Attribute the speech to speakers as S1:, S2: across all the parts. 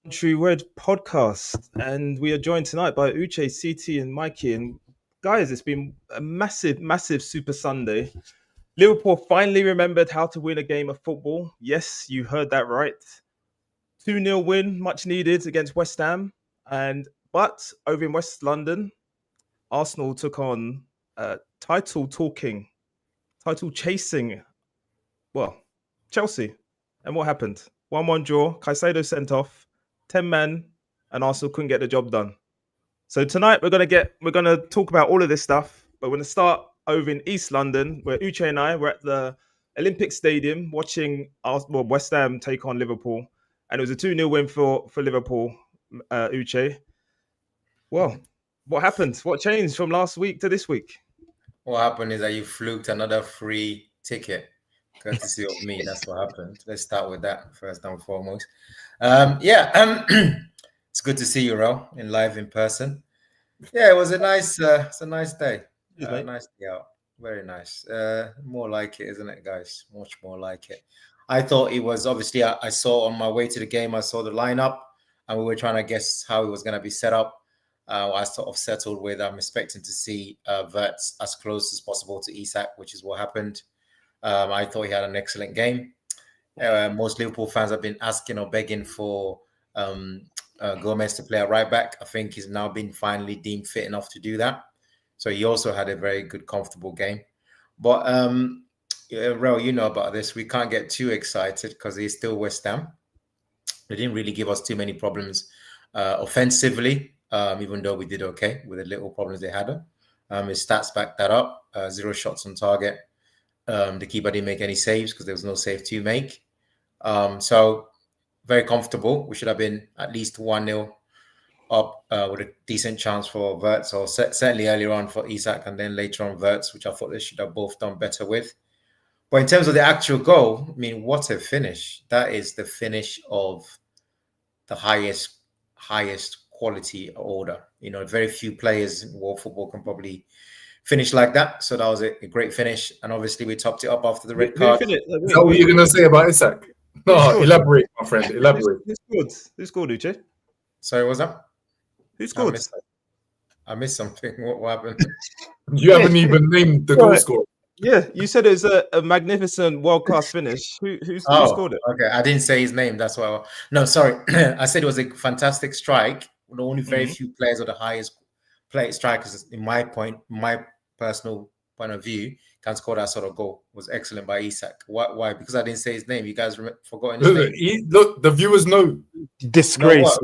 S1: Country Word podcast, and we are joined tonight by Uche, CT, and Mikey. And guys, it's been a massive, massive Super Sunday. Liverpool finally remembered how to win a game of football. Yes, you heard that right. 2-0 win, much needed against West Ham. But over in West London, Arsenal took on title talking, title chasing, well, Chelsea. And what happened? 1-1 draw, Caicedo sent off, 10 men, and Arsenal couldn't get the job done. So tonight we're gonna talk about all of this stuff, but we're gonna start over in East London, where Uche and I were at the Olympic Stadium watching West Ham take on Liverpool, and it was a 2-0 win for Liverpool. Uche, well, what happened? What changed from last week to this week?
S2: What happened is that you fluked another free ticket, courtesy of me. That's what happened. Let's start with that first and foremost. It's good to see you, Ro, in live in person. Yeah, it was a nice day. Nice day out. Very nice. More like it, isn't it, guys? Much more like it. I thought it was obviously. I saw on my way to the game. I saw the lineup, and we were trying to guess how it was going to be set up. I sort of settled with I'm expecting to see Verts as close as possible to Isak, which is what happened. I thought he had an excellent game. Most Liverpool fans have been asking or begging for Gomez to play at right back. I think he's now been finally deemed fit enough to do that. So he also had a very good, comfortable game. But Ro, you know about this. We can't get too excited because he's still West Ham. They didn't really give us too many problems offensively. Even though we did okay with the little problems they had. His stats back that up. 0 shots on target. The keeper didn't make any saves because there was no save to make. So very comfortable. We should have been at least 1-0 up with a decent chance for Verts, or certainly earlier on for Isak, and then later on Verts, which I thought they should have both done better with. But in terms of the actual goal, I mean, what a finish. That is the finish of the highest quality order. You know, very few players in world football can probably finish like that. So that was a great finish. And obviously we topped it up after the red card.
S3: Is that what you're going to say about Isak? No, elaborate, my friend. Elaborate.
S1: Who scored, Uche?
S2: Sorry, what's that?
S1: Who scored?
S2: I missed something. What happened?
S3: You haven't even named the goal scorer.
S1: Yeah, you said it was a magnificent world-class finish. Who scored it?
S2: Okay, I didn't say his name. That's why. No, sorry. I said it was a fantastic strike. Only very few players are the highest strikers, in my personal point of view, can score that sort of goal. It was excellent by Isak. Why? Because I didn't say his name. You guys forgotten his name.
S3: Look, the viewers know.
S1: Disgrace.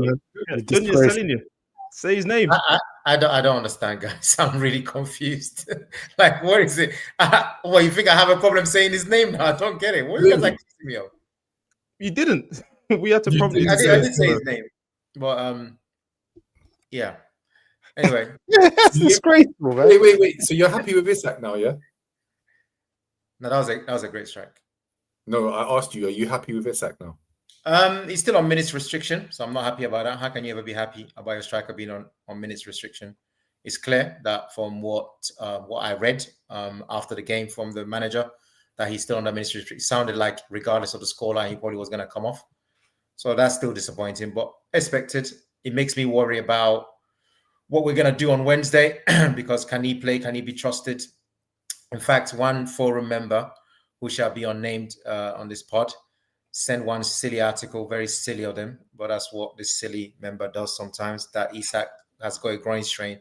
S1: Disgrace. Say his name.
S2: I don't understand, guys. I'm really confused. Like, what is it? Well, you think I have a problem saying his name now? I don't get it. What are you guys accusing me of?
S1: You didn't. We had to probably.
S2: I did say his name, but yeah. Anyway,
S1: that's disgraceful, man.
S3: Wait. So you're happy with Isak now, yeah?
S2: No, that was a great strike.
S3: No, I asked you, are you happy with Isak now?
S2: He's still on minutes restriction, so I'm not happy about that. How can you ever be happy about your striker being on minutes restriction? It's clear that from what I read after the game from the manager, that he's still on the minutes restriction. It sounded like regardless of the scoreline, he probably was going to come off. So that's still disappointing, but expected. It makes me worry about what we're going to do on Wednesday because can he play? Can he be trusted? In fact, one forum member who shall be unnamed on this pod sent one silly article, very silly of them, but that's what this silly member does sometimes, that Isak has got a groin strain,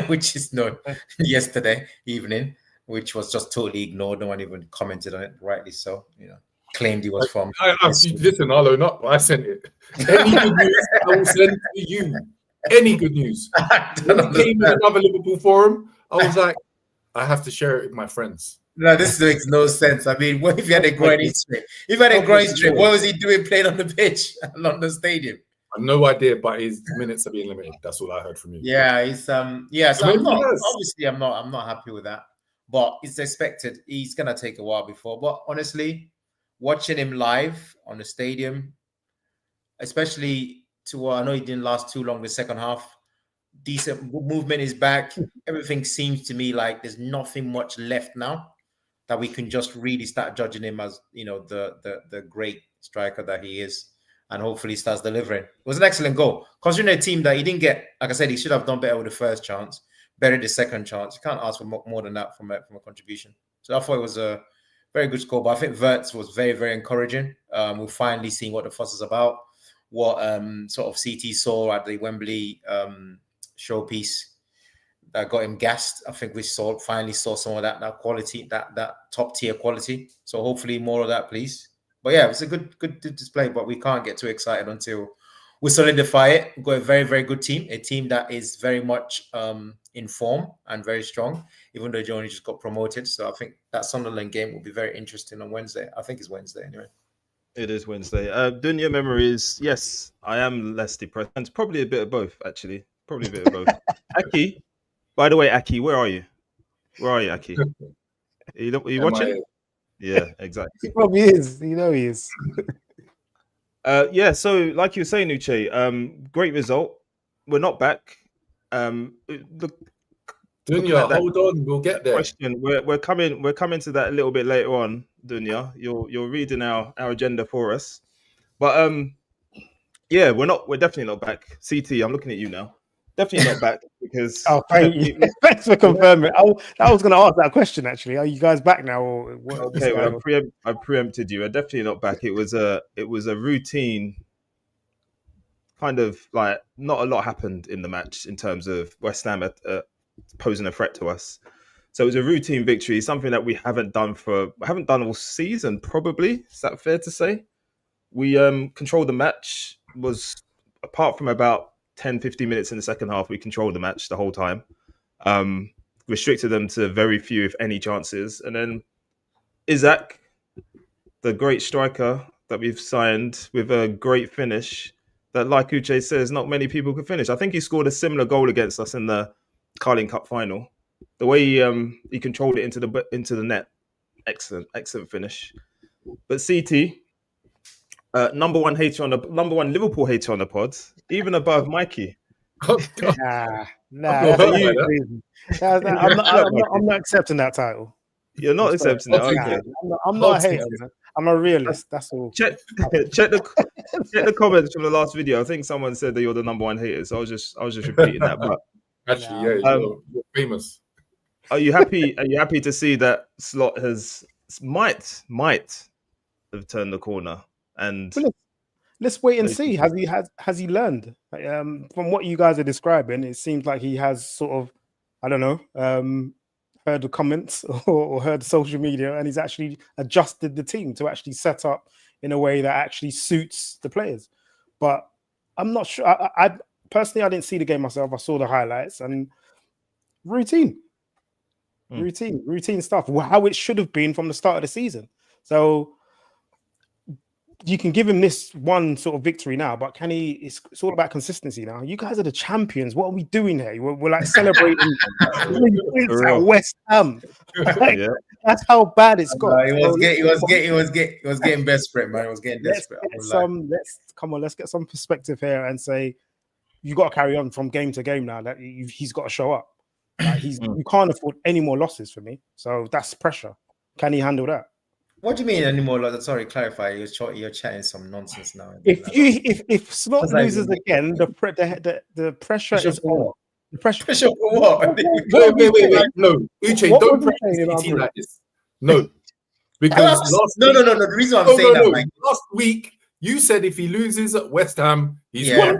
S2: which is known yesterday evening, which was just totally ignored. No one even commented on it, rightly so. You know, claimed he was from.
S3: Listen, Arlo, not I sent it. Any good news, I will send to you. Any good news. When we came in another Liverpool forum, I was like, I have to share it with my friends.
S2: No, this makes no sense. I mean, what if you had a groin strain? If you had a groin strain, what was he doing playing on the pitch at London Stadium?
S3: I have no idea, but his minutes are being limited. That's all I heard from you.
S2: Yeah, he's So obviously I'm not happy with that. But it's expected. He's gonna take a while before. But honestly, watching him live on the stadium, especially I know he didn't last too long the second half. Decent movement is back. Everything seems to me like there's nothing much left now that we can just really start judging him as, you know, the great striker that he is. and hopefully starts delivering. It was an excellent goal. Considering a team that he didn't get, like I said, he should have done better with the first chance, buried the second chance. You can't ask for more than that from a contribution. So I thought it was a very good score. But I think Wirtz was very, very encouraging. We're finally seeing what the fuss is about, what sort of CT saw at the Wembley showpiece that got him gassed. I think we finally saw some of that quality, that top tier quality. So hopefully more of that, please. But yeah, it's a good display, but we can't get too excited until we solidify it. We've got a very, very good team, a team that is very much in form and very strong, even though Johnny just got promoted. So I think that Sunderland game will be very interesting on Wednesday. I think it's Wednesday anyway.
S1: It is Wednesday. Dunya memories. Yes, I am less depressed. And it's probably a bit of both, actually. Probably a bit of both. Aki, by the way, Aki, where are you? Where are you, Aki? Are you watching? Yeah, exactly.
S4: He probably is. You know he is.
S1: Yeah, so like you were saying, Uche, great result. We're not back. Look,
S3: Dunya, hold on, we'll get there.
S1: Question. We're coming to that a little bit later on, Dunya. You're reading our agenda for us. But yeah, we're definitely not back. CT, I'm looking at you now. Definitely not back because
S4: thank you. Thanks for confirming. I was going to ask that question actually. Are you guys back now? Or what,
S1: okay, well, I preempted you. I'm definitely not back. It was a routine. Kind of like not a lot happened in the match in terms of West Ham posing a threat to us. So it was a routine victory, something that we haven't done all season. Probably, is that fair to say? We controlled the match. Was apart from about 10-15 minutes in the second half, we controlled the match the whole time. Restricted them to very few, if any, chances. And then Isaac, the great striker that we've signed with a great finish that, like Uche says, not many people could finish. I think he scored a similar goal against us in the Carling Cup final. The way he controlled it into the net, excellent finish. But CT, number one Liverpool hater on the pod, even above Mikey.
S3: Oh,
S4: Nah, I'm not accepting that title.
S1: You're not accepting that. Okay.
S4: I'm not a hater. Man. I'm a realist. That's all.
S1: Check the comments from the last video. I think someone said that you're the number one hater, so I was just repeating that. But
S3: actually, yeah, you're famous.
S1: Are you happy? Are you happy to see that Slot might have turned the corner? And
S4: let's wait and see. Has he learned? From what you guys are describing, it seems like he has sort of, I don't know, heard the comments or heard social media, and he's actually adjusted the team to actually set up in a way that actually suits the players. But I'm not sure. I personally, I didn't see the game myself. I saw the highlights and routine stuff. How it should have been from the start of the season. So you can give him this one sort of victory now, but can he? It's all about consistency now. You guys are the champions. What are we doing here? We're like celebrating at West Ham. Yeah. That's how bad it's got.
S2: He was getting desperate, man. It was getting desperate.
S4: Let's get some perspective here and say you got to carry on from game to game now. That he's got to show up. Like you can't afford any more losses for me. So that's pressure. Can he handle that?
S2: What do you mean anymore? Sorry, clarify. You're chatting some nonsense now.
S4: If Slot loses again, the pressure is on. The pressure
S2: for what?
S3: Wait. No, Uche, don't pressure like this. No, because
S2: no. The reason I'm saying that, like,
S3: last week you said if he loses at West Ham, he's
S4: gone.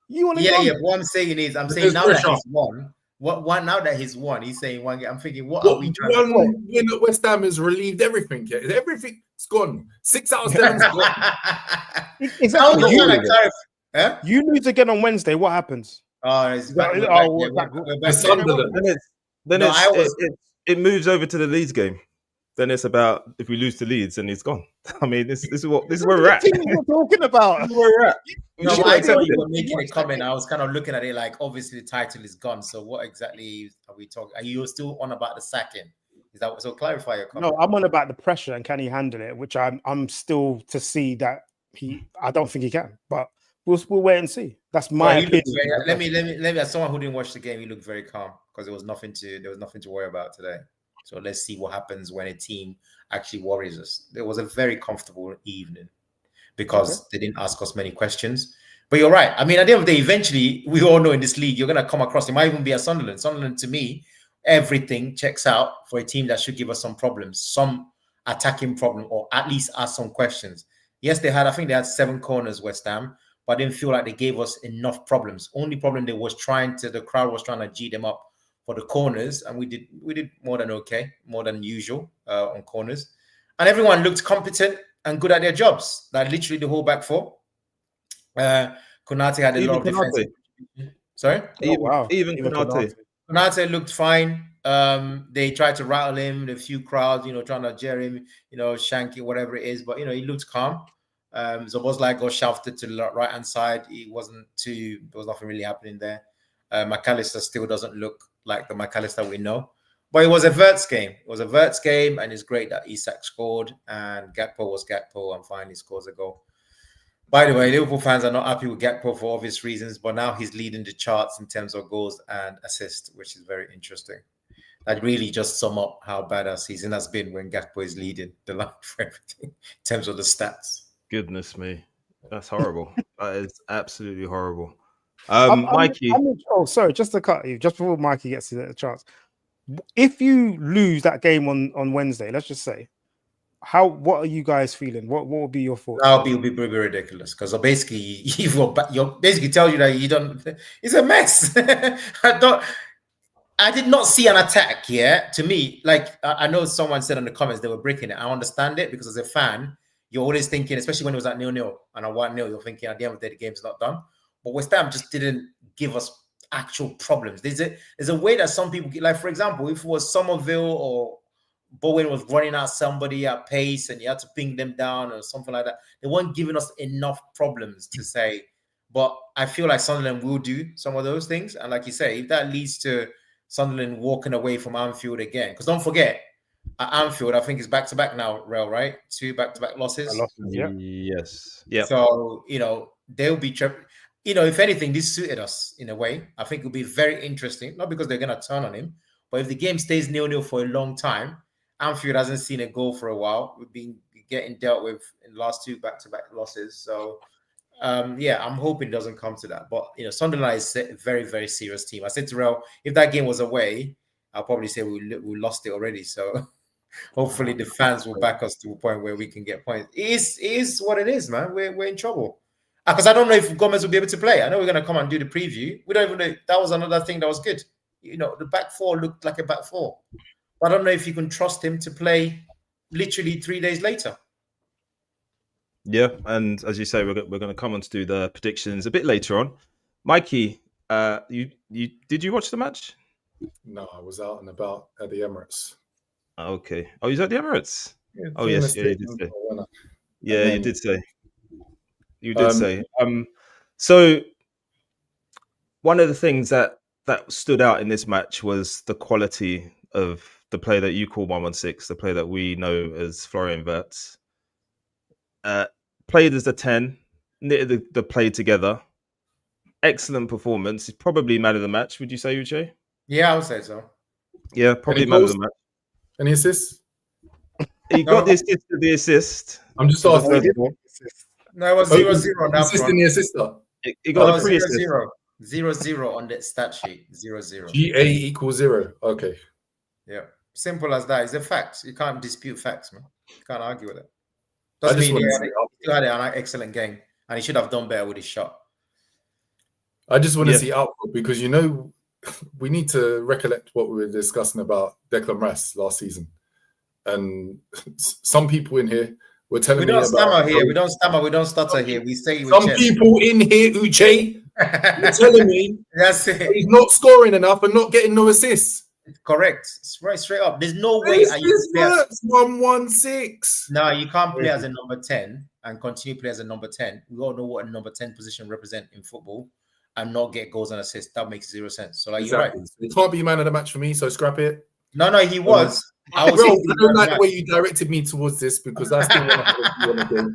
S4: You want to
S2: yeah. What I'm saying is, I'm saying now that he's won. Now that he's won, he's saying one game. I'm thinking, what are we trying to do?
S3: One win at West Ham has relieved everything. Yeah? Everything's gone. 6 out of 7's gone.
S4: Exactly. You lose again on Wednesday. What happens?
S1: It moves over to the Leeds game. Then it's about if we lose to Leeds and he's gone. I mean, this is where we're at.
S4: We're talking about.
S1: This is where we're at.
S2: No, I know you were making a comment. I was kind of looking at it like, obviously the title is gone. So what exactly are we talking? Are you still on about the sacking? Is that so? Clarify your comment.
S4: No, I'm on about the pressure and can he handle it? Which I'm still to see that I don't think he can. But we'll wait and see. That's my opinion.
S2: Let me. As someone who didn't watch the game, he looked very calm because there was nothing to worry about today. So let's see what happens when a team actually worries us. It was a very comfortable evening. because they didn't ask us many questions. But you're right. I mean, at the end of the day, eventually, we all know in this league, you're going to come across, it might even be a Sunderland. Sunderland, to me, everything checks out for a team that should give us some problems, some attacking problem, or at least ask some questions. Yes, I think they had 7 corners, West Ham, but I didn't feel like they gave us enough problems. Only problem the crowd was trying to G them up for the corners, and we did more than okay, more than usual on corners. And everyone looked competent and good at their jobs. Like literally the whole back four. Konate had a lot of defensive. Sorry?
S1: Even Konate.
S2: Konate looked fine. They tried to rattle him, a few crowds, trying to jeer him, shank it, whatever it is. But, he looked calm. Szoboszlai got shafted to the right-hand side. There was nothing really happening there. McAllister still doesn't look like the McAllister we know. But it was a Wirtz game. It was a Wirtz game, and it's great that Isak scored, and Gakpo was Gakpo, and finally scores a goal. By the way, Liverpool fans are not happy with Gakpo for obvious reasons, but now he's leading the charts in terms of goals and assists, which is very interesting. That really just sum up how bad our season has been when Gakpo is leading the line for everything in terms of the stats.
S1: Goodness me. That's horrible. That is absolutely horrible.
S4: Mikey. Sorry, just to cut you, just before Mikey gets to the chance. If you lose that game on Wednesday, let's just say, what are you guys feeling? What will be your thoughts?
S2: That'll be pretty ridiculous because basically you're basically telling you that you don't. It's a mess. I did not see an attack here. To me, like I know someone said in the comments they were breaking it. I understand it because as a fan, you're always thinking, especially when it was at 0-0 and a 1-0, you're thinking at the end of the day the game's not done. But West Ham just didn't give us actual problems. There's a way that some people get, like for example, if it was Somerville or Bowen was running at somebody at pace and you had to ping them down or something like that, they weren't giving us enough problems to say. But I feel like Sunderland will do some of those things. And like you say, if that leads to Sunderland walking away from Anfield again, because don't forget, at Anfield, I think it's back-to-back now, Rel, right? 2 back-to-back losses.
S4: Yeah.
S1: Yes. Yeah.
S2: So, they'll be... if anything, this suited us in a way. I think it'll be very interesting, not because they're going to turn on him, but if the game stays 0-0 for a long time, Anfield hasn't seen a goal for a while. We've been getting dealt with in the last 2 back-to-back losses. So, I'm hoping it doesn't come to that. But, Sunderland is a very, very serious team. I said to Rel, if that game was away, I'll probably say we lost it already. So, hopefully the fans will back us to a point where we can get points. It is what it is, man. We're in trouble. Because I don't know if Gomez will be able to play. I know we're going to come and do the preview. We don't even know. That was another thing that was good. The back four looked like a back four. But I don't know if you can trust him to play literally 3 days later.
S1: Yeah, and as you say, we're going to come on to do the predictions a bit later on. Mikey, did you watch the match?
S3: No, I was out and about at the Emirates.
S1: Okay. Oh, you was at the Emirates?
S3: Yeah,
S1: yes, you did say. Yeah, you did say. You did say. So one of the things that stood out in this match was the quality of the player that you call 116, the player that we know as Florian Wirtz. Played as a 10, knitted the play together. Excellent performance. He's probably man of the match, would you say, Uche?
S2: Yeah, I would say so.
S1: Yeah, probably man of the match.
S3: Any assists?
S1: He got the assist.
S3: I'm just asking.
S2: No, it was 0-0 on that
S3: assist in the assister.
S1: He got a
S2: 0-0. 0-0 on the stat sheet. 0-0.
S3: GA equals 0. Okay.
S2: Yeah. Simple as that. It's a fact. You can't dispute facts, man. You can't argue with it. Doesn't mean he had an excellent game and he should have done better with his shot.
S3: I just want to see output because, we need to recollect what we were discussing about Declan Rice last season. And some people in here were telling me about...
S2: We don't stammer. We don't stutter here. We say...
S3: Some people in here, Uche, were telling me
S2: that's it.
S3: He's not scoring enough and not getting no assists.
S2: Correct. Straight up. There's no way.
S3: 116.
S2: No, you can't play as a number 10 and continue to play as a number 10. We all know what a number 10 position represents in football and not get goals and assists. That makes 0 sense. So,
S3: exactly. You're right. It can't be man of the match for me, so scrap it.
S2: No, he was.
S3: I don't like the way you directed me towards this because I still want to have a view on the game.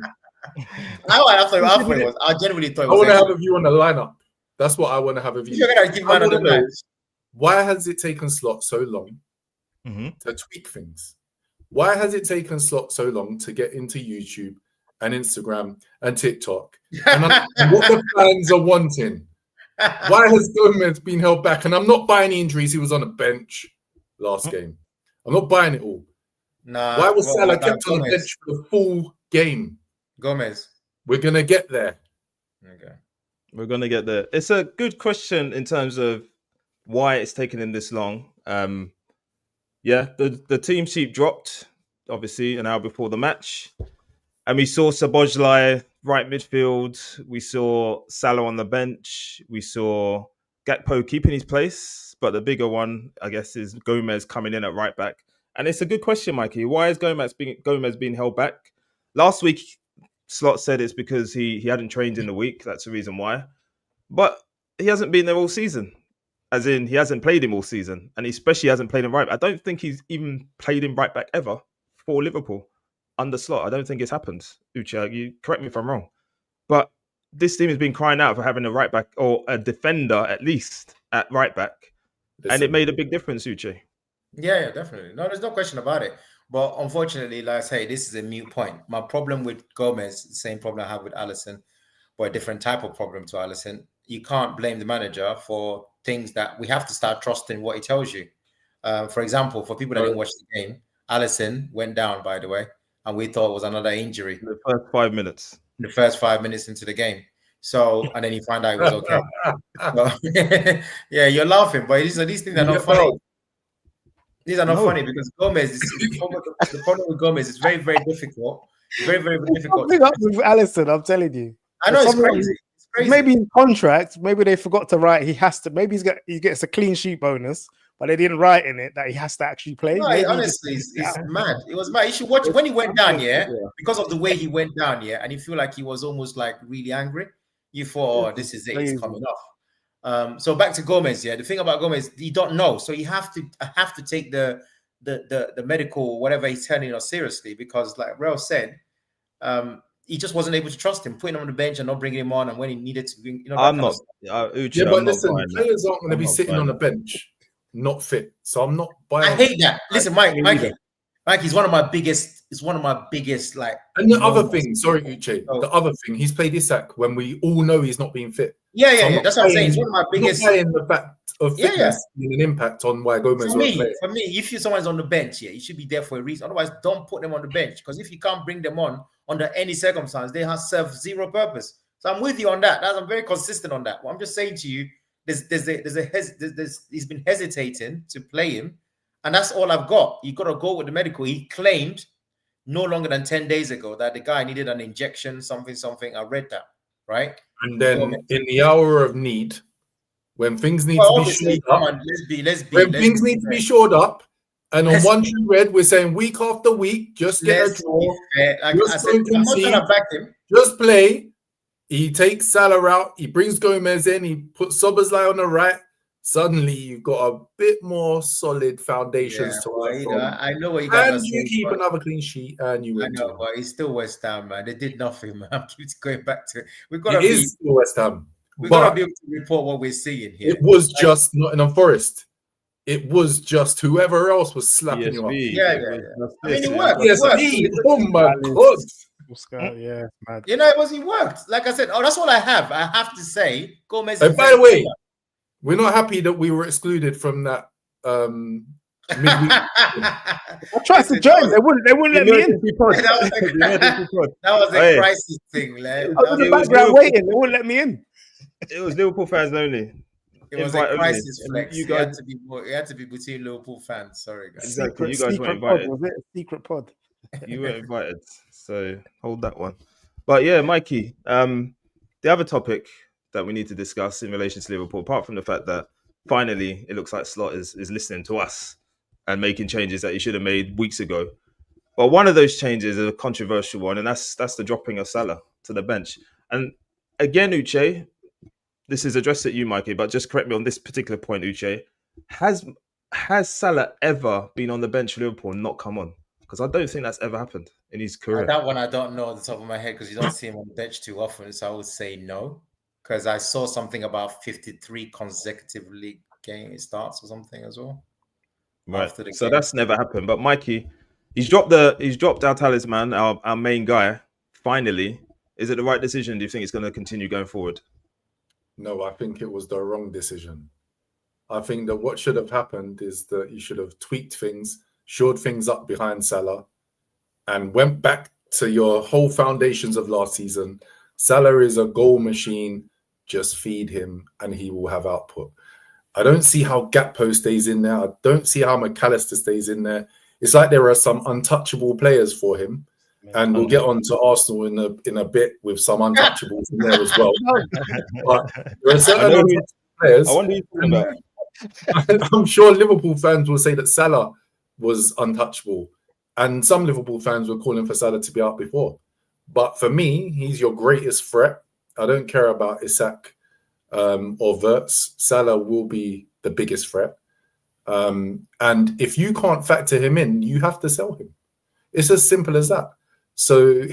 S2: I genuinely thought it was.
S3: I want to have a view on the lineup. That's what I want to have a view.
S2: You're going to give man of the match.
S3: Why has it taken Slot so long to tweak things? Why has it taken Slot so long to get into YouTube and Instagram and TikTok. And what the fans are wanting. Why has Gomez been held back? And I'm not buying the injuries. He was on the bench last game. I'm not buying it all.
S2: Nah.
S3: Why was Salah kept on the bench for the full game?
S2: Gomez.
S3: We're going to get there.
S2: Okay.
S1: We're going to get there. It's a good question in terms of why it's taken him this long. Yeah, the team sheet dropped, obviously, an hour before the match. And we saw Szoboszlai right midfield. We saw Salah on the bench. We saw Gakpo keeping his place. But the bigger one, I guess, is Gomez coming in at right back. And it's a good question, Mikey. Why is Gomez being held back? Last week, Slot said it's because he hadn't trained in the week. That's the reason why. But he hasn't been there all season. As in, he hasn't played him all season. And he especially hasn't played him right back. I don't think he's even played him right back ever for Liverpool under Slot. I don't think it's happened. Uche, you correct me if I'm wrong. But this team has been crying out for having a right back or a defender at least at right back. And it made a big difference, Uche.
S2: Yeah, definitely. No, there's no question about it. But unfortunately, like I say, this is a mute point. My problem with Gomez, the same problem I have with Alisson, but a different type of problem to Alisson. You can't blame the manager for things that we have to start trusting what he tells you. For example, for people that didn't watch the game, Alisson went down, by the way, and we thought it was another injury.
S1: In the first 5 minutes.
S2: In the first 5 minutes into the game. So, and then he found out it was okay. So, yeah, you're laughing, but these things are not funny. These are not funny because Gomez, the problem with Gomez is very, very difficult. Very, very difficult.
S4: Something up with Alisson, I'm telling you.
S2: I know, it's crazy. It's crazy.
S4: Maybe in contract, maybe they forgot to write he has to, maybe he gets a clean sheet bonus, but they didn't write in it that he has to actually play.
S2: No, honestly, it's mad. It was mad. You should watch when he went down, because of the way he went down, and you feel like he was almost like really angry. You thought, oh, this is it, he's coming off. So back to Gomez, the thing about Gomez, you don't know. So you have to take the medical, whatever he's telling us seriously, because like Rel said, he just wasn't able to trust him, putting him on the bench and not bringing him on, and when he needed to bring,
S1: I'm not. Uche,
S3: but listen, players aren't going to be sitting on the bench, not fit. So I'm not buying.
S2: I hate that. Listen, Mike, he's one of my biggest. It's one of my biggest, like.
S3: And the other thing, sorry, Uche, the other thing, he's played Isak when we all know he's not being fit.
S2: Yeah. That's what I'm saying. It's one of my biggest.
S3: Not playing the fact of fitness having an impact on why Gomez. For me,
S2: if someone's on the bench, you should be there for a reason. Otherwise, don't put them on the bench, because if you can't bring them on under any circumstance, they have served zero purpose. So I'm with you on that. I'm very consistent on that. What I'm just saying to you, he's been hesitating to play him, and that's all I've got. You got to go with the medical. He claimed no longer than 10 days ago that the guy needed an injection, something. I read that, right?
S3: And then in the hour of need, when things need to be shored up, things need to be shored up, and on one true red, we're saying week after week, just get a draw, just play. He takes Salah out, he brings Gomez in, he puts Szoboszlai on the right. Suddenly, you've got a bit more solid foundations to work from.
S2: I know what you
S3: got. And you keep another clean sheet, and you win.
S2: I know, but he's still West Ham, man. They did nothing, man. I'm keep going back to it. We've got
S3: to be still West Ham.
S2: We've got to be able to report what we're seeing here.
S3: It was just Nottingham Forest. It was just whoever else was slapping you up.
S2: Yeah. I mean, it worked.
S3: Oh my God.
S4: Yeah, man.
S2: It worked. Like I said, that's all I have. I have to say, Gomez.
S3: And by the way, we're not happy that we were excluded from that midweek.
S4: I tried to join. They wouldn't let me in.
S2: That was a crisis thing.
S4: I was in the background waiting. They wouldn't let me in.
S1: It was Liverpool fans only.
S2: It was a crisis flex. You guys had to be between Liverpool fans. Sorry, guys.
S1: Exactly. You guys weren't invited.
S4: Was it a secret pod?
S1: You weren't invited, so hold that one. But yeah, Mikey. The other topic that we need to discuss in relation to Liverpool, apart from the fact that finally it looks like Slot is listening to us and making changes that he should have made weeks ago. But one of those changes is a controversial one, and that's the dropping of Salah to the bench. And again, Uche, this is addressed at you, Mikey, but just correct me on this particular point, Uche. Has Salah ever been on the bench for Liverpool and not come on? Because I don't think that's ever happened in his career.
S2: That one I don't know at the top of my head, because you don't see him on the bench too often. So I would say no, because I saw something about 53 consecutive league game starts or something as well.
S1: Right. So that's never happened. But Mikey, he's dropped our talisman, our main guy, finally. Is it the right decision? Do you think it's going to continue going forward?
S3: No, I think it was the wrong decision. I think that what should have happened is that you should have tweaked things, shored things up behind Salah, and went back to your whole foundations of last season. Salah is a goal machine. Just feed him and he will have output. I don't see how Gakpo stays in there. I don't see how McAllister stays in there. It's like there are some untouchable players for him. And we'll get on to Arsenal in a bit with some untouchables in there as well. But there are certain untouchable players.
S1: I wonder who you're talking about.
S3: I'm sure Liverpool fans will say that Salah was untouchable. And some Liverpool fans were calling for Salah to be out before. But for me, he's your greatest threat. I don't care about Isak or Wirtz. Salah will be the biggest threat. And if you can't factor him in, you have to sell him. It's as simple as that. So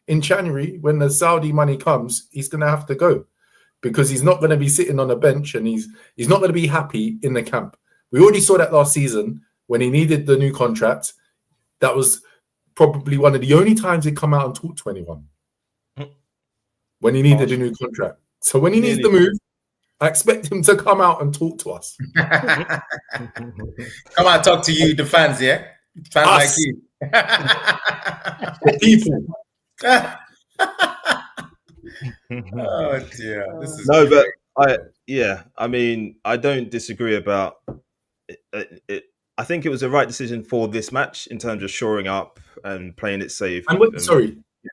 S3: in January, when the Saudi money comes, he's going to have to go because he's not going to be sitting on a bench and he's not going to be happy in the camp. We already saw that last season when he needed the new contract. That was probably one of the only times he'd come out and talk to anyone when he needed a new contract. So when he needs to move, I expect him to come out and talk to us.
S2: Come out, talk to you, the fans, yeah? Fans like you.
S3: The people.
S2: Oh dear. This is
S1: no, great. But I mean, I don't disagree about it. I think it was the right decision for this match in terms of shoring up and playing it safe.
S3: And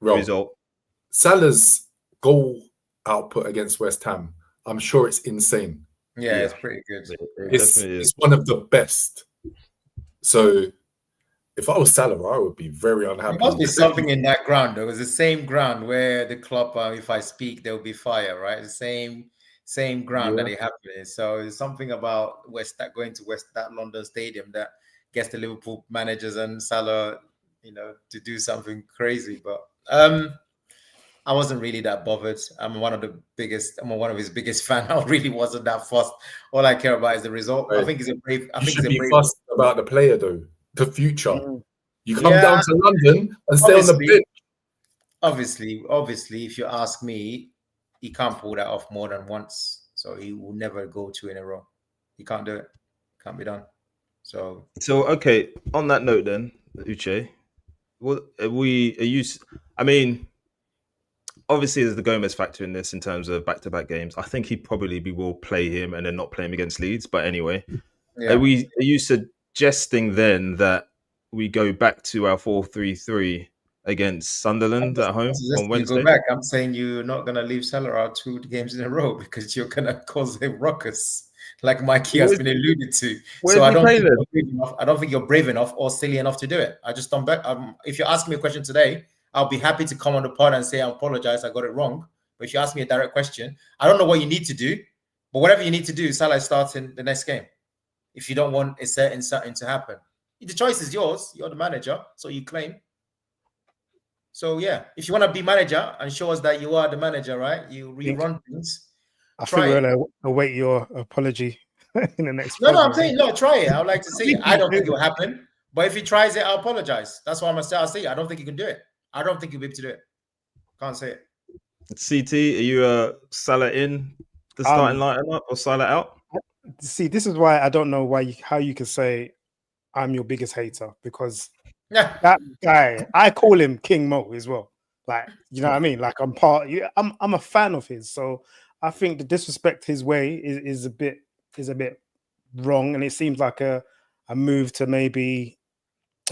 S1: result.
S3: Salah's goal output against West Ham, I'm sure it's insane.
S2: Yeah, it's pretty good.
S3: It's one of the best. So if I was Salah, I would be very unhappy.
S2: There must be something in that ground, though. It's the same ground where the club, if I speak, there will be fire, right? The same ground that it happened. So there's something about going to that London stadium that gets the Liverpool managers and Salah, to do something crazy. But I wasn't really that bothered. I'm one of his biggest fans. I really wasn't that fussed. All I care about is the result. Right. I think he's a brave.
S3: You should be fussed about the player, though. The future. You come down to London and stay on the bench.
S2: Obviously, if you ask me, he can't pull that off more than once. So he will never go 2 in a row. He can't do it. Can't be done. So
S1: okay. On that note, then, Uche, I mean, obviously there's the Gomez factor in this in terms of back-to-back games. I think he probably will play him and then not play him against Leeds. But anyway, are you suggesting then that we go back to our 4-3-3 against Sunderland at home on Wednesday?
S2: Go back. I'm saying you're not going to leave Salah out 2 games in a row because you're going to cause a ruckus, like Mikey has been alluded to. So I don't think you're brave enough or silly enough to do it. I just don't bet. If you ask me a question today, I'll be happy to come on the pod and say I apologize, I got it wrong. But if you ask me a direct question, I don't know what you need to do, but whatever you need to do, Salah starts in the next game. If you don't want a certain something to happen, the choice is yours. You're the manager, so you claim. So yeah, if you want to be manager and show us that you are the manager, right? You rerun things.
S4: I think we're going to await your apology in the next.
S2: No, I'm saying try it. I would like to see it. I don't think it will happen, but if he tries it, I'll apologize. That's what I'm gonna say. I'll say I don't think he can do it. I don't think you'll be able to do it. Can't say it.
S1: CT, are you Salah in the starting lineup or Salah out?
S4: See, this is why I don't know how you can say I'm your biggest hater, because that guy, I call him King Mo as well. Like, you know what I mean? Like I'm a fan of his. So I think the disrespect his way is a bit wrong, and it seems like a move to maybe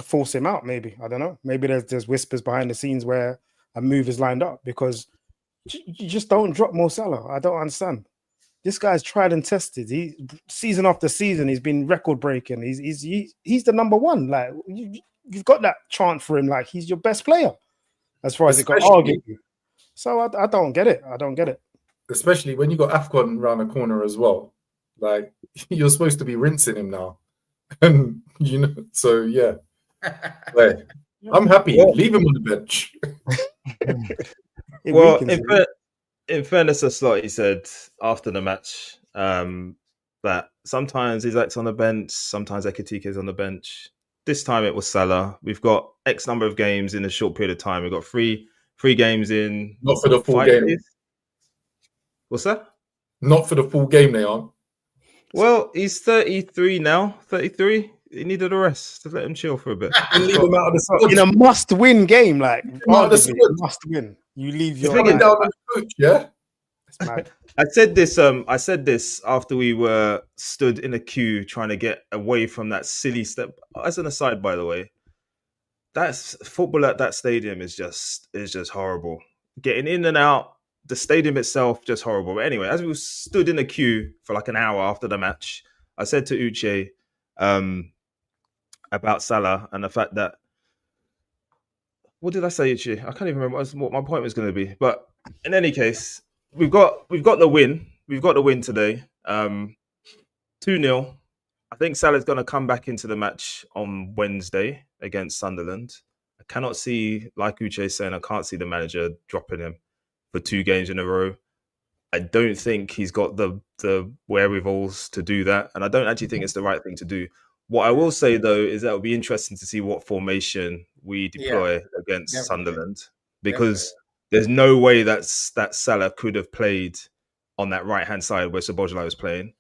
S4: force him out. Maybe, I don't know. Maybe there's whispers behind the scenes where a move is lined up, because you just don't drop Mo Salah. I don't understand. This guy's tried and tested. He season after season, he's been record breaking. He's the number one. Like you've got that chant for him. Like he's your best player, as far as it got argued. So I don't get it. I don't get it.
S3: Especially when you got AFCON around the corner as well. Like you're supposed to be rinsing him now, and So yeah, like, I'm happy. Yeah. Leave him on the bench.
S1: Well, in fairness to Slot, he said after the match that sometimes Isak's on the bench, sometimes Ekitike's on the bench. This time it was Salah. We've got X number of games in a short period of time. We've got three 3 games in
S3: Not for the full
S1: 5
S3: game.
S1: days. What's that?
S3: Not for the full game, they aren't.
S1: Well, he's 33 now. 33. He needed a rest to let him chill for a bit.
S3: And leave him out of the squad.
S4: In a must-win game, like
S3: out of the
S4: arguably
S3: squad.
S4: must win. You leave
S3: He's
S4: your
S3: coming
S4: like,
S3: down on the coach, yeah?
S4: it's mad.
S1: I said this after we were stood in a queue trying to get away from that silly step. As an aside, by the way, that's football at that stadium is just horrible. Getting in and out, the stadium itself just horrible. But anyway, as we stood in a queue for like an hour after the match, I said to Uche about Salah and the fact that, what did I say, Uche? I can't even remember what my point was going to be. But in any case, we've got the win. We've got the win today. 2-0. I think Salah's going to come back into the match on Wednesday against Sunderland. I cannot see, like Uche is saying, I can't see the manager dropping him for 2 games in a row. I don't think he's got the wherewithals to do that. And I don't actually think it's the right thing to do. What I will say, though, is that it'll be interesting to see what formation we deploy against Sunderland. Because there's no way that Salah could have played on that right-hand side where Szoboszlai was playing.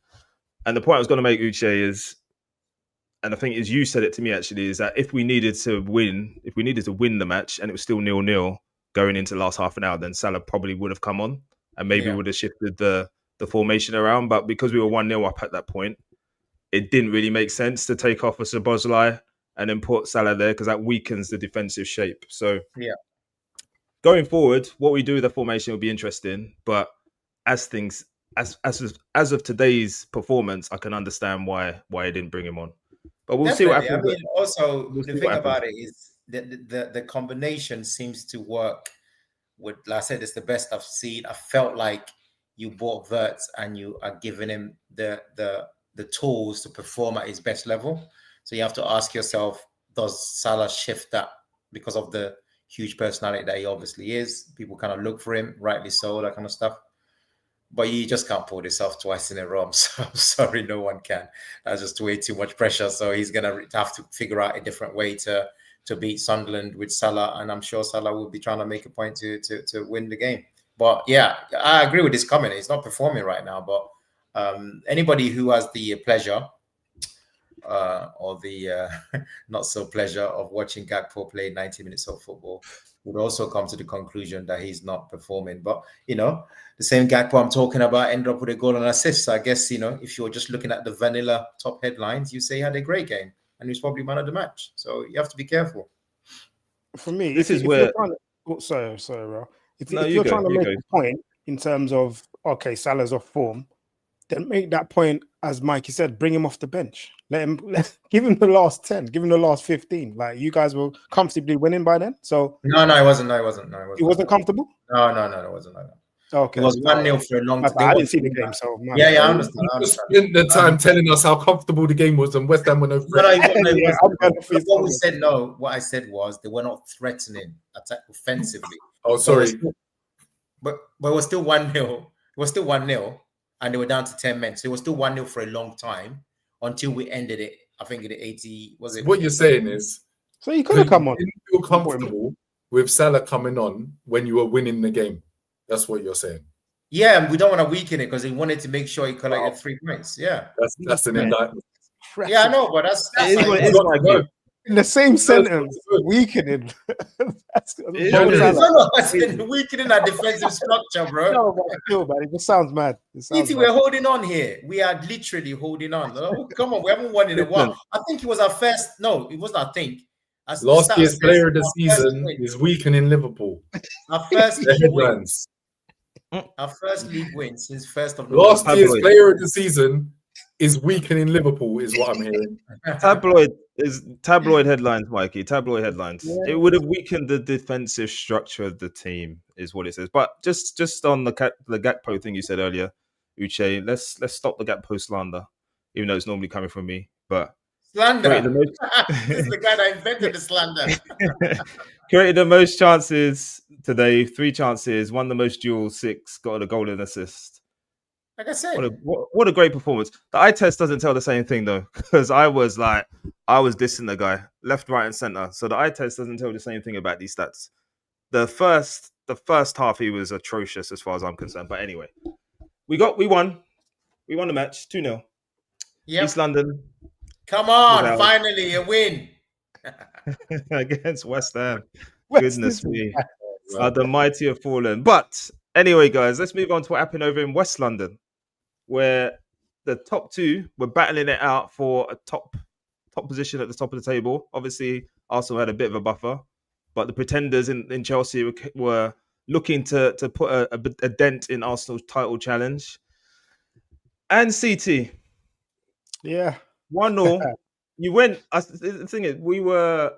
S1: And the point I was going to make, Uche, is, and I think as you said it to me actually, is that if we needed to win the match and it was still 0-0 going into the last half an hour, then Salah probably would have come on and maybe would have shifted the formation around. But because we were 1-0 up at that point, it didn't really make sense to take off a Szoboszlai and then put Salah there because that weakens the defensive shape. So going forward, what we do with the formation will be interesting. But as of today's performance, I can understand why I didn't bring him on. But we'll see what happens.
S2: I mean, also the thing about it is the combination seems to work. With, like I said, it's the best I've seen. I felt like you bought Wirtz and you are giving him the tools to perform at his best level. So you have to ask yourself, does Salah shift that because of the huge personality that he obviously is? People kind of look for him, rightly so, that kind of stuff. But you just can't pull this off twice in a row. I'm sorry, no one can. That's just way too much pressure. So he's going to have to figure out a different way to beat Sunderland with Salah. And I'm sure Salah will be trying to make a point to win the game. But yeah, I agree with this comment. He's not performing right now. But anybody who has the pleasure or the not so pleasure of watching Gakpo play 90 minutes of football would also come to the conclusion that he's not performing. But, you know, the same Gakpo I'm talking about ended up with a goal and assist. So I guess, you know, if you're just looking at the vanilla top headlines, you say he had a great game and he was probably man of the match. So you have to be careful.
S4: For me,
S1: this is where...
S4: Sorry, Ro. If you're trying to make a point in terms of, okay, Salah's off form, then make that point, as Mikey said, bring him off the bench. Give him the last 10, give him the last 15. Like, you guys were comfortably winning by then. So
S2: No, it wasn't.
S4: He wasn't comfortable?
S2: No, it wasn't like that.
S4: Okay.
S2: It was 1-0 for a long time.
S4: I didn't see the game, so
S2: I understand.
S3: You spent the time telling us how comfortable the game was, and West Ham were no threat.
S2: What I said was they were not threatening attack offensively.
S3: Oh, sorry.
S2: But it was still 1-0. It was still 1-0, and they were down to 10 men. So it was still 1-0 for a long time until we ended it. I think in the 80. Was it?
S3: What you're saying is,
S4: so you could have come on.
S3: You didn't feel comfortable with Salah coming on when you were winning the game. That's what you're saying.
S2: Yeah, and we don't want to weaken it because he wanted to make sure he collected 3 points. Yeah,
S3: that's an indictment.
S2: Yeah, I know, but that's
S4: in the same sentence, weakening.
S2: Weakening our defensive structure, bro.
S4: No, but still, man, it just sounds mad.
S2: We're holding on here. We are literally holding on. Oh, come on, we haven't won in a while. I think it was our first. No, it wasn't. I think
S3: last year's player of the season is weakening Liverpool.
S2: Our first
S3: headlines.
S2: Our first league win since 1st of
S3: November. Last year's player of the season is weakening Liverpool, is what I'm hearing.
S1: Tabloid headlines, Mikey. Tabloid headlines. Yeah. It would have weakened the defensive structure of the team, is what it says. But just on the Gakpo thing you said earlier, Uche, let's stop the Gakpo slander, even though it's normally coming from me. But
S2: slander. This is the guy that invented the slander.
S1: Created the most chances today, 3 chances, won the most duels, 6, got a goal and assist.
S2: Like I said,
S1: what a great performance. The eye test doesn't tell the same thing though, because I was dissing the guy left, right, and center. So the eye test doesn't tell the same thing about these stats. the first half he was atrocious as far as I'm concerned. But anyway, we won the match 2-0.
S2: Yep.
S1: East London.
S2: Come on, finally a win
S1: against West Ham.
S4: West
S1: Goodness
S4: Ham.
S1: me. The mighty have fallen. But anyway, guys, let's move on to what happened over in West London, where the top two were battling it out for a top position at the top of the table. Obviously, Arsenal had a bit of a buffer, but the pretenders in Chelsea were looking to put a dent in Arsenal's title challenge. And CT.
S4: Yeah.
S1: 1-0. You went. The thing is, we were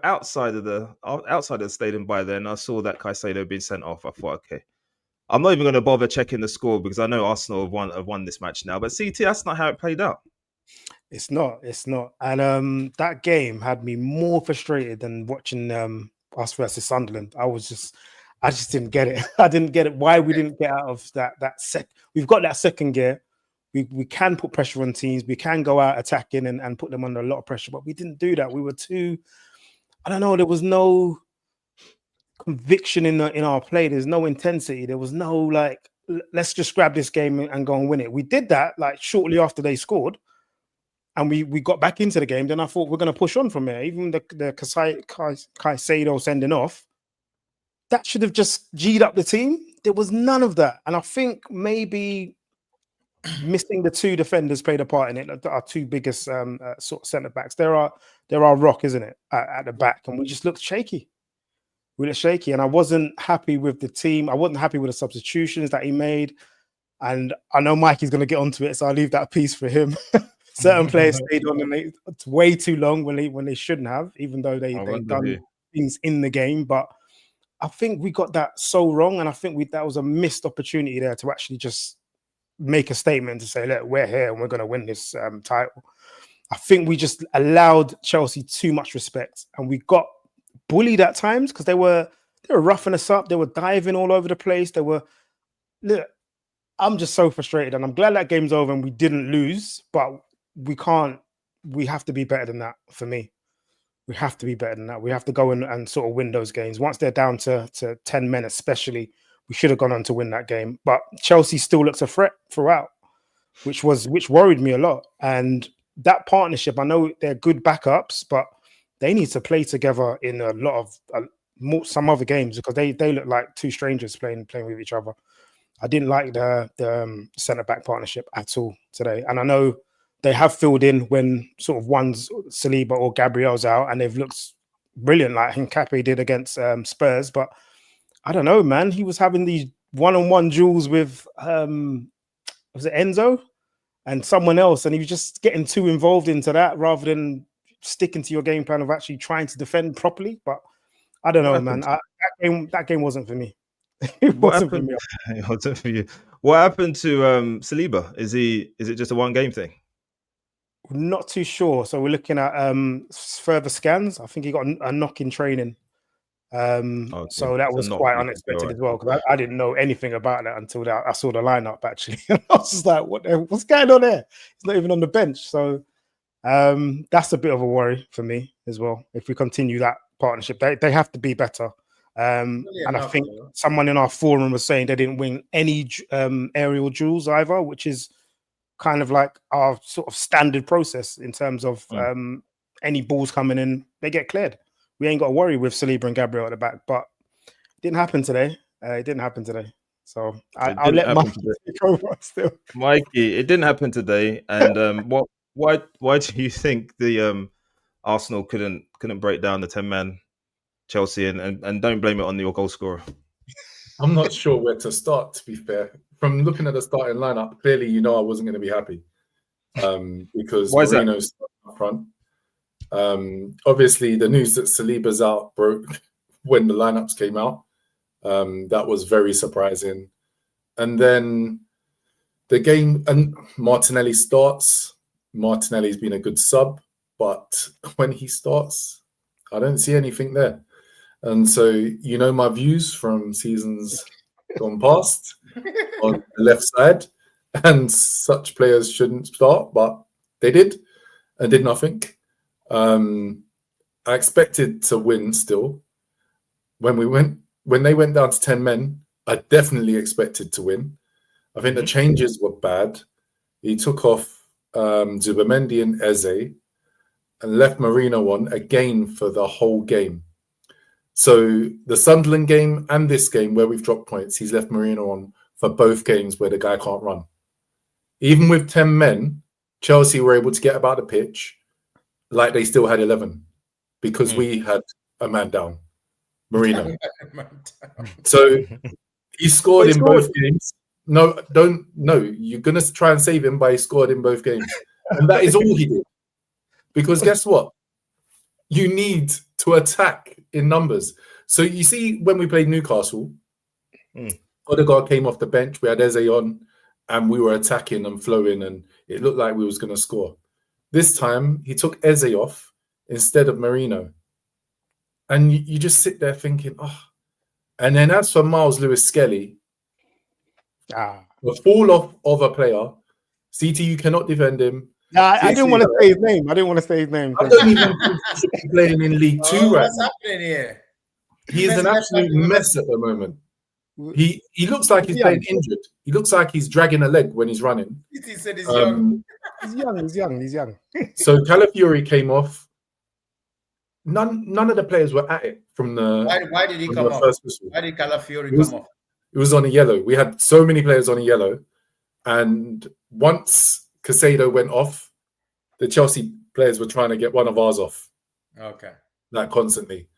S1: outside of the stadium by then. I saw that Caicedo being sent off. I thought, okay, I'm not even going to bother checking the score because I know Arsenal have won this match now. But CT, that's not how it played out.
S4: It's not. And that game had me more frustrated than watching us versus Sunderland. I just didn't get it. I didn't get it. Why we didn't get out of that we've got that second gear. We can put pressure on teams. We can go out attacking and put them under a lot of pressure, but we didn't do that. We were too, I don't know, there was no conviction in our play. There's no intensity. There was no like, let's just grab this game and go and win it. We did that like shortly after they scored and we got back into the game. Then I thought we're going to push on from there. Even the Caicedo sending off, that should have just G'd up the team. There was none of that. And I think maybe missing the two defenders played a part in it. Our two biggest sort of centre backs. There are rock, isn't it, at the back, and we just looked shaky. And I wasn't happy with the team. I wasn't happy with the substitutions that he made. And I know Mikey's going to get onto it, so I'll leave that piece for him. Certain players stayed on and it's way too long when they shouldn't have, even though they've done things in the game. But I think we got that so wrong, and I think that was a missed opportunity there to actually just make a statement to say, look, we're here and we're going to win this title. I think we just allowed Chelsea too much respect, and we got bullied at times because they were roughing us up. They were diving all over the place. Look, I'm just so frustrated, and I'm glad that game's over and we didn't lose, but we have to be better than that for me. We have to be better than that. We have to go in and sort of win those games. Once they're down to 10 men especially, we should have gone on to win that game. But Chelsea still looks a threat throughout, which worried me a lot. And that partnership, I know they're good backups, but they need to play together in a lot of some other games because they look like two strangers playing with each other. I didn't like the centre-back partnership at all today. And I know they have filled in when sort of one's Saliba or Gabriel's out, and they've looked brilliant like Hincapié did against Spurs. But I don't know, man. He was having these one-on-one duels with, was it Enzo? And someone else, and he was just getting too involved into that rather than sticking to your game plan of actually trying to defend properly. But I don't know, man. That game wasn't for me. It wasn't for me.
S1: It wasn't for you. What happened to Saliba? Is it just a one game thing?
S4: Not too sure. So we're looking at further scans. I think he got a knock in training. So that was quite unexpected as well, because I didn't know anything about that until I saw the lineup actually. I was just like, what's going on there? He's not even on the bench. So that's a bit of a worry for me as well. If we continue that partnership, they have to be better. And I think someone in our forum was saying they didn't win any aerial duels either, which is kind of like our sort of standard process in terms of any balls coming in, they get cleared. We ain't got to worry with Saliba and Gabriel at the back, but it didn't happen today. So I'll let Mikey take over still.
S1: Mikey, it didn't happen today. And why do you think the Arsenal couldn't break down the 10-man Chelsea and don't blame it on your goal scorer?
S3: I'm not sure where to start, to be fair. From looking at the starting lineup, clearly I wasn't going to be happy because Marino's up front. Obviously, the news that Saliba's out broke when the lineups came out. That was very surprising. And then the game, and Martinelli starts. Martinelli's been a good sub, but when he starts, I don't see anything there. And so, my views from seasons gone past on the left side, and such players shouldn't start, but they did and did nothing. I expected to win still. when they went down to 10 men, I definitely expected to win. I think the changes were bad. He took off Zubimendi and Eze and left Marino on again for the whole game. So the Sunderland game and this game where we've dropped points, he's left Marino on for both games where the guy can't run. Even with 10 men, Chelsea were able to get about the pitch like they still had 11 because we had a man down, Marino. So he scored in both games. No, you're going to try and save him by he scored in both games. And that is all he did. Because guess what? You need to attack in numbers. So you see, when we played Newcastle, Odegaard came off the bench. We had Eze on, and we were attacking and flowing, and it looked like we was going to score. This time, he took Eze off instead of Marino. And you just sit there thinking, oh. And then as for Miles Lewis-Skelly, the fall off of a player, CT, you cannot defend him.
S4: Nah, I didn't want to say his name. I don't even think he should be
S3: playing in League Two right
S2: now. What's happening here?
S3: He is an absolute mess at the moment. He looks like he's playing injured. He looks like he's dragging a leg when he's running.
S2: He said he's young.
S4: He's young.
S3: So Calafiori came off. None of the players were at it from the.
S2: Why did he come off? Why did Calafiori come off?
S3: It was on a yellow. We had so many players on a yellow, and once Casado went off, the Chelsea players were trying to get one of ours off.
S2: Okay.
S3: Like constantly.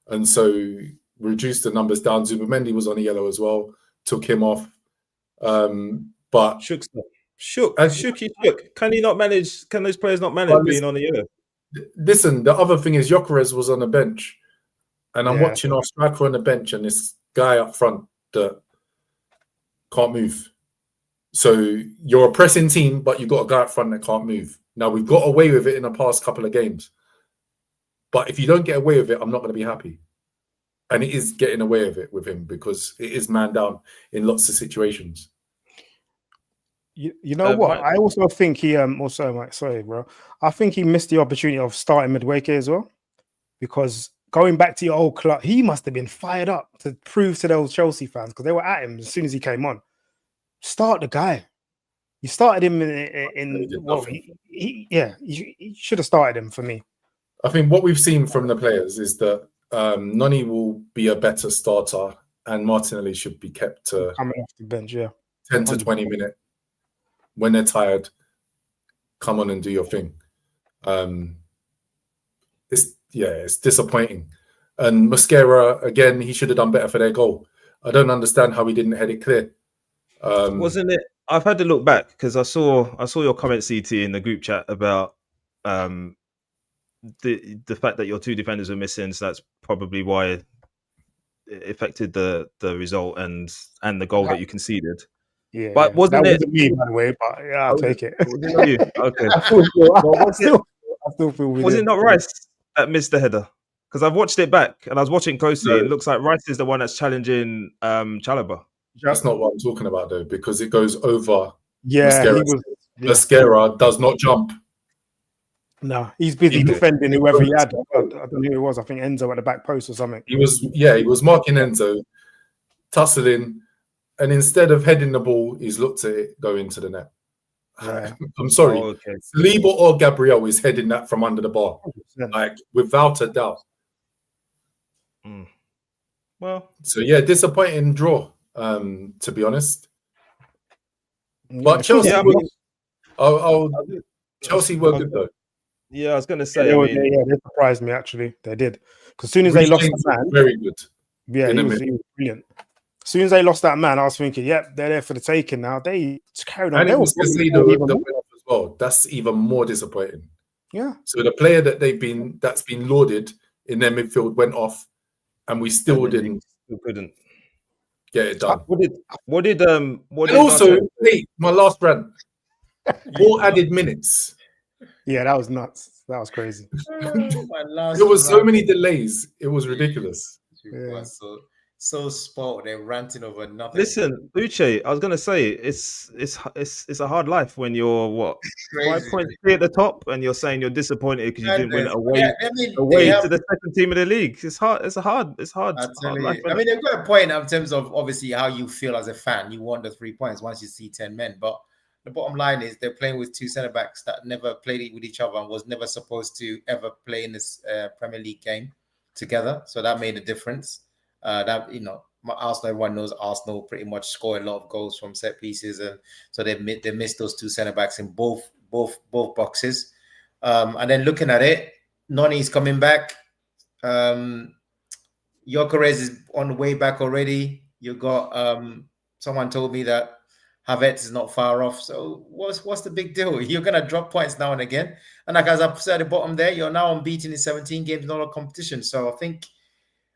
S3: And so reduced the numbers down. Zubimendi was on a yellow as well, took him off. But
S1: Shook. Can he not manage? Can those players not manage being on a yellow?
S3: Listen, the other thing is Gyökeres was on the bench. And I'm watching our striker on the bench and this guy up front that can't move. So you're a pressing team, but you've got a guy up front that can't move. Now, we've got away with it in the past couple of games. But if you don't get away with it, I'm not going to be happy. And it is getting away with it with him because it is man down in lots of situations.
S4: You know what? I also think he sorry, bro. I think he missed the opportunity of starting Madueke as well. Because going back to your old club, he must have been fired up to prove to those Chelsea fans because they were at him as soon as he came on. Start the guy. You started him you should have started him for me.
S3: I think what we've seen from the players is that Noni will be a better starter and Martinelli should be kept to
S4: coming off the bench,
S3: 10 to 20 minutes. When they're tired, come on and do your thing. It's disappointing. And Mosquera, again, he should have done better for their goal. I don't understand how he didn't head it clear.
S1: Wasn't it? I've had to look back because I saw your comment, CT, in the group chat about the fact that your two defenders were missing. So that's probably why it affected the result and the goal that you conceded.
S4: Yeah,
S1: but wasn't it
S4: me, by the way? But I'll take it.
S1: Wasn't you? Okay.
S4: I still feel.
S1: Was it not Rice that missed the header? Because I've watched it back and I was watching closely. It looks like Rice is the one that's challenging Chalobah.
S3: That's not what I'm talking about, though, because it goes over.
S4: Yeah,
S3: Mosquera does not jump.
S4: No, he's busy defending whoever he had. I don't know who it was. I think Enzo at the back post or something.
S3: He was marking Enzo, tussling, and instead of heading the ball, he's looked at it go into the net. Yeah. I'm sorry. Saliba or Gabriel is heading that from under the bar, 100%. Like without a doubt.
S1: Well,
S3: so disappointing draw. To be honest, but Chelsea, Chelsea were good though.
S1: Yeah, I was going to say.
S4: They surprised me actually. They did because as soon as they lost that man,
S3: very good.
S4: Yeah, he was brilliant. As soon as they lost that man, I was thinking, they're there for the taking now. They just carried on.
S3: And it was as well. That's even more disappointing.
S4: Yeah.
S3: So the player that's been lauded in their midfield went off, and we still
S1: couldn't
S3: get it done.
S1: What did
S3: my last rant. 4 added minutes.
S4: Yeah, that was nuts. That was crazy.
S3: There was so many delays. It was ridiculous.
S2: Yeah. so spoiled. They're ranting over nothing.
S1: Listen, Uche, I was gonna say it's a hard life when you're what
S2: Crazy.
S1: 5 points at the top, and you're saying you're disappointed because you didn't win
S2: Madness.
S1: away
S2: Yeah, I mean,
S1: away
S2: they have,
S1: to the second team of the league. It's hard. It's hard.
S2: I tell
S1: life,
S2: you.
S1: isn't
S2: I
S1: it?
S2: mean, they've got a point in terms of obviously how you feel as a fan. You want the 3 points once you see 10 men, but the bottom line is they're playing with two centre backs that never played with each other and was never supposed to ever play in this Premier League game together. So that made a difference. That Arsenal, everyone knows Arsenal pretty much score a lot of goals from set pieces, and so they missed those two centre backs in both boxes. And then looking at it, Noni's coming back. Gyökeres is on the way back already. You got someone told me that Havertz is not far off. So what's the big deal? You're gonna drop points now and again. And like as I said at the bottom there, you're now unbeaten in 17 games, not a competition. So I think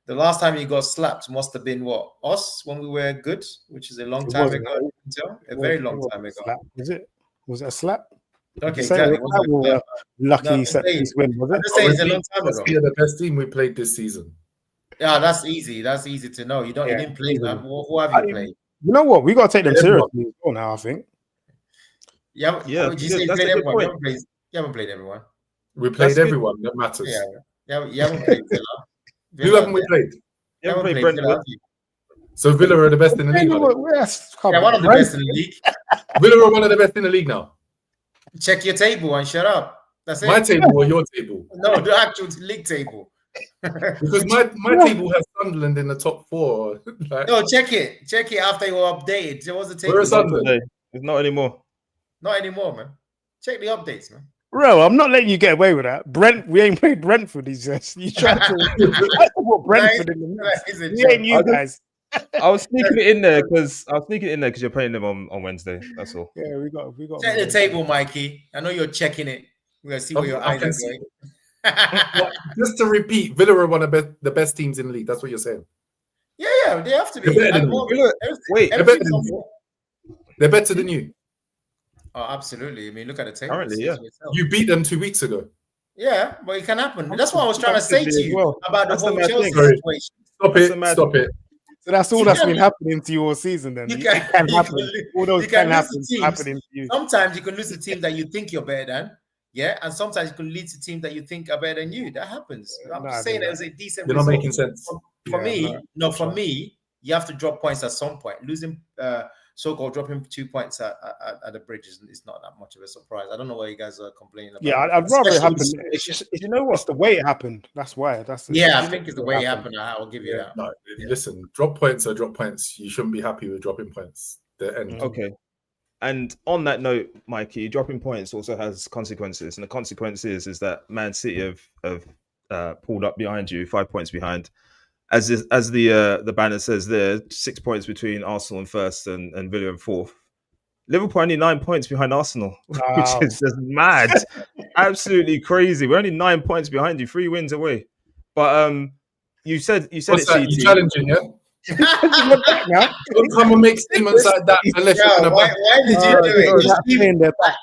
S2: the last time you got slapped must have been us when we were good, which is a long time ago. A very long time ago.
S4: Slap. Was it a slap?
S2: Okay, exactly.
S4: Lucky set piece win, was it?
S2: I'm just saying it's a long time ago.
S3: We're the best team we played this season.
S2: Yeah, that's easy. That's easy to know. You didn't play, man. Who have you played?
S4: You know what? We got to take them seriously as well now, I think.
S2: Yeah. Would you say you played everyone? You haven't played everyone.
S3: We played everyone. That matters.
S2: Yeah. You haven't played Villa.
S3: Who haven't we played?
S2: You haven't played Villa.
S3: So Villa are the best in the league.
S2: One of the best in the league.
S3: Villa are one of the best in the league now.
S2: Check your table and shut up. That's it.
S3: My table or your table?
S2: No, the actual league table.
S3: Because my table has Sunderland in the top 4.
S2: No, check it. Check it after you were updated. There was a table.
S3: Where is Sunderland?
S1: It's not anymore.
S2: Not anymore, man. Check the updates, man.
S4: Bro, I'm not letting you get away with that. We ain't played Brentford. He's just you trying to put Brentford in the mix. We ain't you guys.
S1: I was sneaking it in there because you're playing them on Wednesday. That's all.
S4: Yeah, we got.
S2: Check the table, Mikey. I know you're checking it. We're gonna see where your eyes are going.
S3: Just to repeat, Villa are one of the best teams in the league. That's what you're saying.
S2: Yeah, they have to be.
S3: They're better than you.
S2: Oh, absolutely. I mean, look at the table.
S1: Currently, yeah.
S3: You beat them 2 weeks ago.
S2: Yeah, but it can happen. That's what I was trying to say to you about the whole Chelsea situation.
S3: Stop it.
S4: So that's all that's been happening to you all season. Then it can happen. All those can happen happening to you.
S2: Sometimes you can lose to teams that you think you're better than. Yeah, and sometimes you can lead to teams that you think are better than you. That happens. I'm saying it was a decent.
S3: You're not making sense.
S2: For me, you have to drop points at some point. Losing, so-called dropping 2 points at the bridge is not that much of a surprise. I don't know why you guys are complaining about.
S4: Yeah, I'd rather it happen. It's just, you know what's the way it happened. That's why. I
S2: think it's the way it happened. I'll give you that.
S3: No, listen, drop points are drop points. You shouldn't be happy with dropping points. The end.
S1: Okay. And on that note, Mikey, dropping points also has consequences, and the consequences is that Man City have pulled up behind you, 5 points behind. As the banner says there, 6 points between Arsenal in first and Villa in fourth. Liverpool only 9 points behind Arsenal, which is just mad, absolutely crazy. We're only 9 points behind you, 3 wins away. But you said
S3: What's
S1: it.
S3: That? You challenging, yeah? Don't come and make statements like that unless you're gonna
S2: why did you do it?
S4: Their back.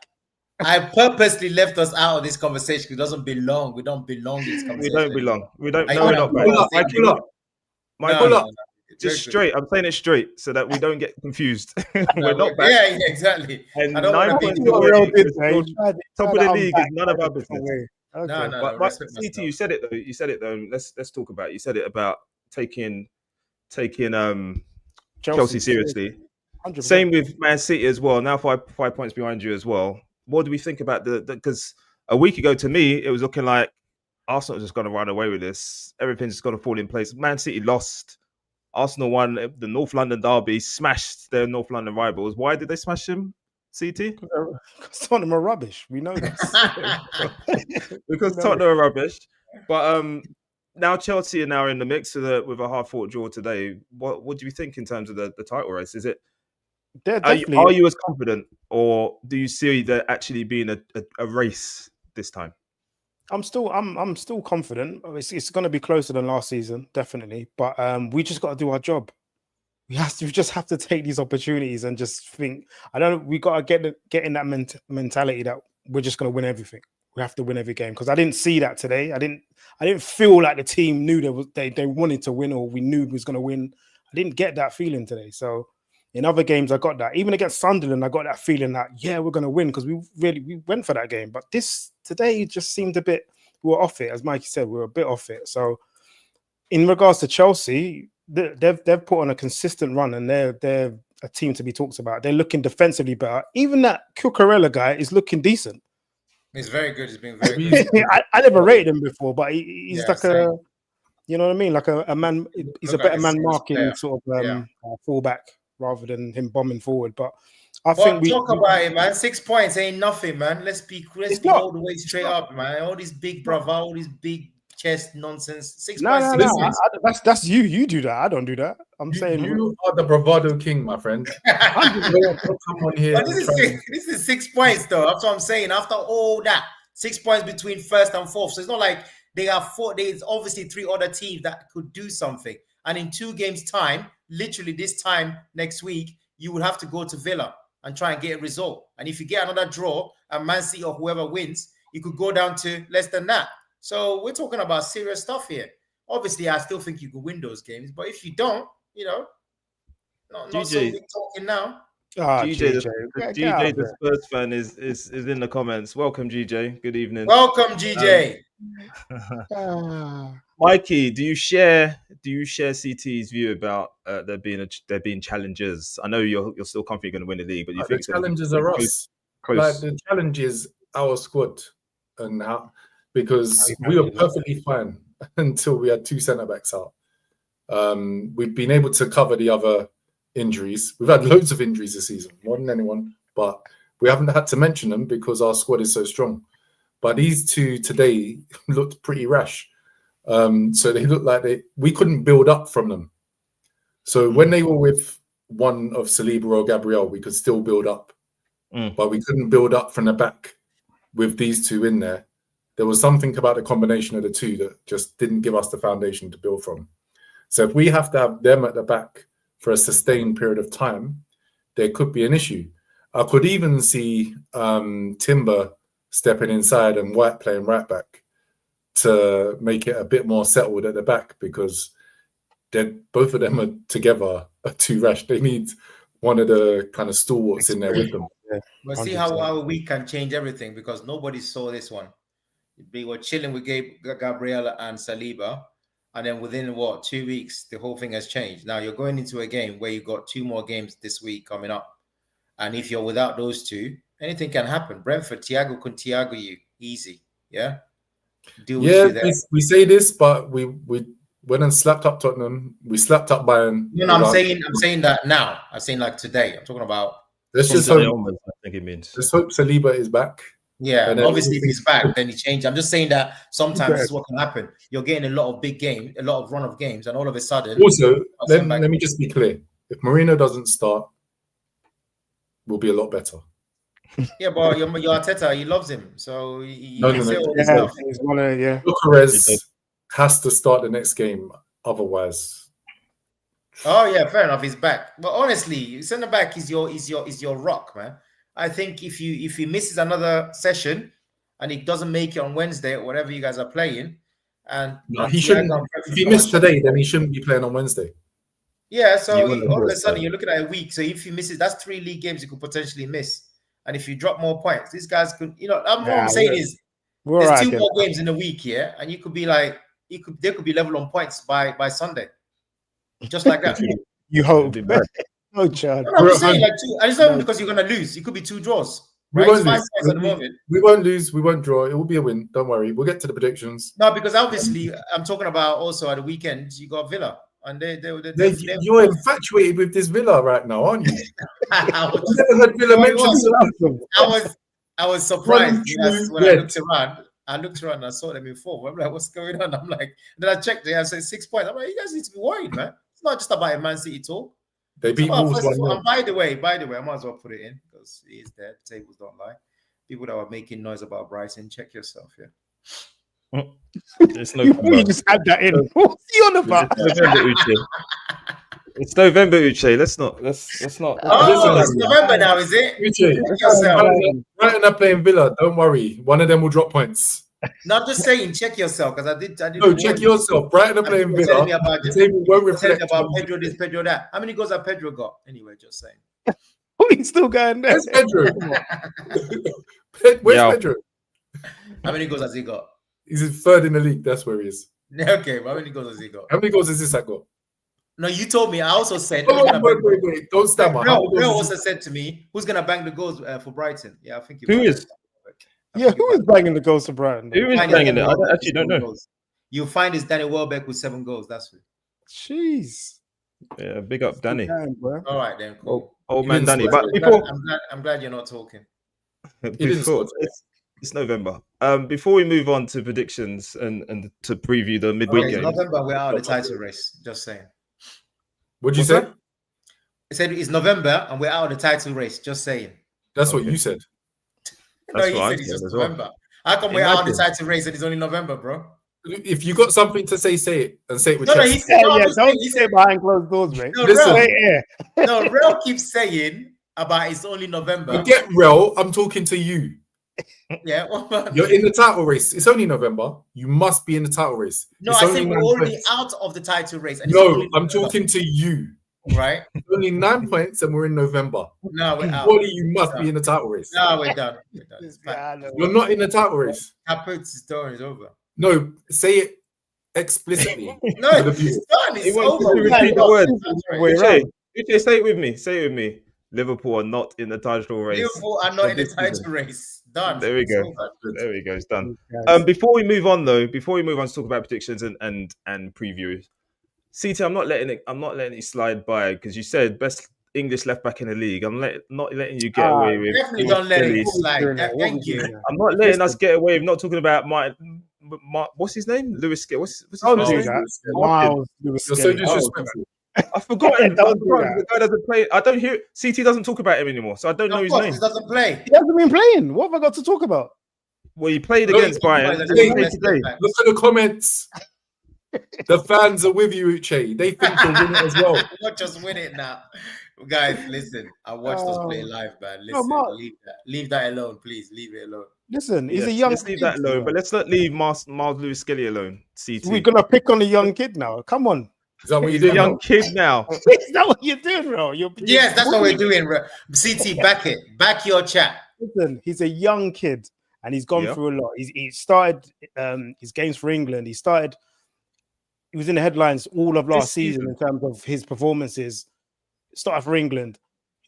S2: I purposely left us out of this conversation. It doesn't belong. We don't belong in this conversation.
S1: We don't belong. We don't.
S2: I
S1: No, we're not.
S3: Pull up.
S1: Michael, just straight. I'm saying it straight so that we don't get confused. We're not back.
S2: Yeah, exactly.
S1: And
S2: I don't
S1: 9
S2: want to
S1: points
S2: be
S1: away. Top of the league is none of our business.
S4: Okay.
S2: No.
S1: But CT, you said it though. You said it though. Let's talk about it. You said it about taking Chelsea seriously. 100%. Same with Man City as well. Now 5 points behind you as well. What do we think about because a week ago to me it was looking like Arsenal just going to run away with this. Everything's just going to fall in place. Man City lost. Arsenal won the North London derby, smashed their North London rivals. Why did they smash them, CT?
S4: Because Tottenham are rubbish. We know this.
S1: Because Tottenham are rubbish. But now Chelsea are now in the mix with a hard-fought draw today. What do you think in terms of the title race? Is it? Are you as confident, or do you see there actually being a race this time?
S4: I'm still confident. It's going to be closer than last season, definitely. But we just got to do our job. We just have to take these opportunities and just think. We got to get in that mentality that we're just going to win everything. We have to win every game, because I didn't see that today. I didn't feel like the team knew they wanted to win, or we knew we was going to win. I didn't get that feeling today. So in other games, I got that. Even against Sunderland, I got that feeling that, yeah, we're going to win because we went for that game. But this today just seemed a bit, we were off it. As Mikey said, we were a bit off it. So in regards to Chelsea, they've put on a consistent run, and they're a team to be talked about. They're looking defensively better. Even that Cucurella guy is looking decent.
S2: He's very good. He's been very good.
S4: I never rated him before, but he's like
S2: same.
S4: you know what I mean? Like a man, he's
S2: Look
S4: a better
S2: like a
S4: man marking
S2: player.
S4: sort of fullback rather than him bombing forward. But I think
S2: talk about it, man. 6 points ain't nothing, man. Let's be all the way straight up, man. All these big bravo, all these big chest nonsense. 6 points.
S4: No. That's you. You do that. I don't do that. I'm saying
S3: you are the bravado king, my friend. Come on here.
S2: This is 6 points, though. That's what I'm saying. After all that, 6 points between first and fourth. So it's not like they are four. There's obviously 3 other teams that could do something. And in 2 games' time, literally this time next week, you would have to go to Villa and try and get a result. And if you get another draw and Man City or whoever wins, you could go down to less than that. So we're talking about serious stuff here. Obviously, I still think you could win those games. But if you don't, not so big talking now.
S1: GJ, the Spurs fan, is in the comments. Welcome, GJ. Good evening.
S2: Welcome, GJ.
S1: Mikey, do you share CT's view about there being challenges? I know you're still confident you're going to win the league, but you think
S3: the challenges are us.
S1: Close.
S3: Like the challenge is our squad, and how, because we were perfectly fine until we had 2 centre backs out. We've been able to cover the other injuries. We've had loads of injuries this season, more than anyone, but we haven't had to mention them because our squad is so strong. But these 2 today looked pretty rash. So they looked like we couldn't build up from them. So when they were with one of Saliba or Gabriel, we could still build up. But we couldn't build up from the back with these 2 in there. There was something about the combination of the 2 that just didn't give us the foundation to build from. So if we have to have them at the back for a sustained period of time, there could be an issue. I could even see Timber stepping inside and White playing right back to make it a bit more settled at the back, because both of them are together are too rash. They need one of the kind of stalwarts in there with them.
S2: But see how we can change everything, because nobody saw this one. We were chilling with Gabriel and Saliba, and then within 2 weeks, the whole thing has changed. Now you're going into a game where you've got 2 more games this week coming up, and if you're without those 2, anything can happen. Brentford, Thiago can Thiago you easy, yeah.
S3: We say this, but we went and slapped up Tottenham. We slapped up Bayern.
S2: I'm saying that now. I'm saying like today. I'm talking about.
S3: Let's just hope.
S1: I think it means.
S3: Let's hope Saliba is back.
S2: Yeah, obviously if he's back, then he changed. I'm just saying that sometimes this is what can happen. You're getting a lot of big games, a lot of run of games, and all of a sudden.
S3: Also, let me just be clear: if Mourinho doesn't start, we'll be a lot better.
S2: Yeah, but your Arteta, he loves him, so
S3: Bucharest has to start the next game, otherwise.
S2: Oh yeah, fair enough. He's back, but honestly, centre back is your rock, man. I think if he misses another session and he doesn't make it on Wednesday or whatever you guys are playing, and
S3: he shouldn't. If he missed today, then he shouldn't be playing on Wednesday.
S2: Yeah, so all of a sudden you're looking at a week. So if he misses, that's 3 league games you could potentially miss. And if you drop more points, these guys could, what I'm saying is there's 2 more games in a week here, and you could be like, they could be level on points by Sunday, just like that.
S4: You hope. No chance.
S2: I'm just saying like 2, and it's not because you're gonna lose. It could be 2 draws. Right?
S3: We won't lose. At the moment. We won't lose. We won't draw. It will be a win. Don't worry. We'll get to the predictions.
S2: No, because obviously I'm talking about also at the weekend you got Villa. And
S3: you're infatuated with this Villa right now, aren't you? I
S2: was surprised when I looked around. I looked around and I saw them in form. I'm like, what's going on? I'm like, then I checked. They have said 6 points. I'm like, you guys need to be worried, man. It's not just about a Man City talk.
S3: They beat Wolves 1-0.
S2: And by the way, I might as well put it in because it is there. The tables don't lie. People that were making noise about Brighton, check yourself, yeah.
S1: It's no
S4: you just had that in. What's he on about?
S1: It's November, Uche. Let's not.
S2: Oh, it's November now, is it?
S3: Uche, Brighton are playing Villa. Don't worry. One of them will drop points.
S2: Not just saying, check yourself because I did.
S3: No, check yourself. Brighton are playing
S2: People telling me
S3: Villa.
S2: about
S3: The table won't
S2: telling
S3: reflect
S2: me about
S3: on-
S2: Pedro this, Pedro that. How many goals have Pedro got? Anyway, just saying.
S4: He's still going there.
S3: Where's Pedro? Where's
S1: Yeah.
S3: Pedro?
S2: How many goals has he got?
S3: He's in third in the league. That's where he is.
S2: Okay, but how many goals has he got?
S3: How many goals has this got?
S2: No, you told me. I also said.
S3: Oh, wait. Don't stammer. How many
S2: Real
S3: goals
S2: also
S3: has
S2: said to me, "Who's gonna bang the goals for Brighton?" Yeah, I think.
S1: Who is?
S4: Yeah, who is banging the goals to Brighton?
S1: Who is banging it? I actually don't know.
S2: You'll find it's Danny Welbeck with 7 goals. That's who.
S4: Jeez.
S1: Yeah, big up Danny.
S4: Damn, bro.
S2: All right then, cool.
S1: Old man Danny.
S3: score.
S1: But before,
S2: I'm glad you're not talking.
S3: didn't score today.
S1: it's November. Before we move on to predictions and to preview the midweek
S2: Okay,
S1: game.
S2: November, we're out of the title race. Just saying.
S3: What'd you
S2: What's
S3: say?
S2: that? I said it's November and we're out of the title race. Just saying.
S3: That's what
S1: Okay.
S3: you said.
S2: No,
S1: That's
S2: he
S1: what I
S2: said it's
S1: said
S2: just
S1: as well.
S2: November. How come we're out of the
S1: Imagine.
S2: title race and it's only November, bro?
S3: If you got something to say it and say it with
S2: No,
S3: chest.
S2: he said,
S4: Yeah,
S2: no,
S4: yeah,
S2: I'm just saying,
S4: don't
S2: he
S4: say
S2: said,
S4: it behind closed doors, mate.
S2: no,
S3: Listen.
S2: Real,
S4: Yeah.
S2: no, Real keeps saying about it's only November.
S3: Forget Rel, I'm talking to you.
S2: Yeah, what about
S3: You're
S2: me?
S3: in the title race. It's only November. You must be in the title race.
S2: No,
S3: It's
S2: I
S3: only
S2: said we're
S3: 9
S2: already
S3: points.
S2: out of the title race. And it's
S3: No,
S2: only
S3: I'm
S2: November,
S3: talking to you.
S2: right?
S3: It's only 9 points and we're in November.
S2: No, we're out.
S3: Surely you must be in the title race.
S2: No, we're done. We're done. It's
S4: Yeah,
S2: fine.
S4: I know.
S3: You're not in the title race.
S2: Capote's turn is over.
S3: No, say it explicitly.
S2: No,
S3: For the
S2: it's
S3: viewers.
S2: done. It's
S1: He wants
S2: over.
S1: to
S2: We're
S1: repeat the
S2: out.
S1: word.
S2: That's right.
S4: Way
S1: Uche,
S4: around.
S1: Uche, say it with me. Say it with me. Liverpool are not in the title race.
S2: Liverpool are
S1: for
S2: not in the
S1: this
S2: title
S1: season.
S2: race. Done.
S1: There we
S2: It's
S1: go.
S2: over.
S1: There we go. It's done.
S4: Guys.
S1: Before we move on to talk about predictions and previews, CT, I'm not letting it slide by because you said best English left back in the league. I'm not letting you get away with.
S2: Definitely don't let it
S1: Phillies.
S2: slide.
S4: Doing that. What
S2: Thank
S4: we
S2: you.
S4: doing there?
S1: I'm not letting us
S4: Listen.
S1: get away with not talking about my what's his name? Lewis Skelly. What's his
S4: Don't
S1: first
S4: do
S1: name?
S4: that.
S1: Martin.
S4: Miles Lewis
S3: You're so
S4: Skelly.
S3: disrespectful.
S1: I've forgotten.
S4: Don't
S1: I've
S4: do
S1: forgotten.
S4: that.
S1: The guy doesn't play. I don't hear. CT doesn't talk about him anymore, so I don't know
S2: Of
S1: his
S2: course,
S1: name.
S2: he doesn't play.
S4: He hasn't been playing. What have I got to talk about?
S1: Well, he played
S3: No,
S1: against
S3: he-
S1: Bayern.
S2: He
S1: Did
S2: was
S1: he
S2: the
S1: play
S2: best
S1: today?
S2: left back.
S3: Look at the comments. The fans are with you, Uche. They think you'll win it as well.
S2: Not just win it now. Guys, listen. I watched us play live, man. Listen,
S4: Mark.
S2: leave that alone, please. Leave it alone.
S4: Listen, he's
S1: Yes,
S4: a young
S1: let's leave
S4: kid,
S1: that alone,
S4: bro.
S1: but let's not leave Miles Lewis Skelly alone. CT.
S4: We're gonna pick on a young kid now. Come on.
S3: Is that what you're
S1: He's a
S3: doing?
S1: young kid now.
S4: Is that what you're doing, bro?
S2: Yes, that's what we're doing. CT, back it. Back your chat.
S4: Listen, he's a young kid and he's gone
S1: Yeah.
S4: through a lot. He started his games for England. He was in the headlines all of last season in terms of his performances. Started for England.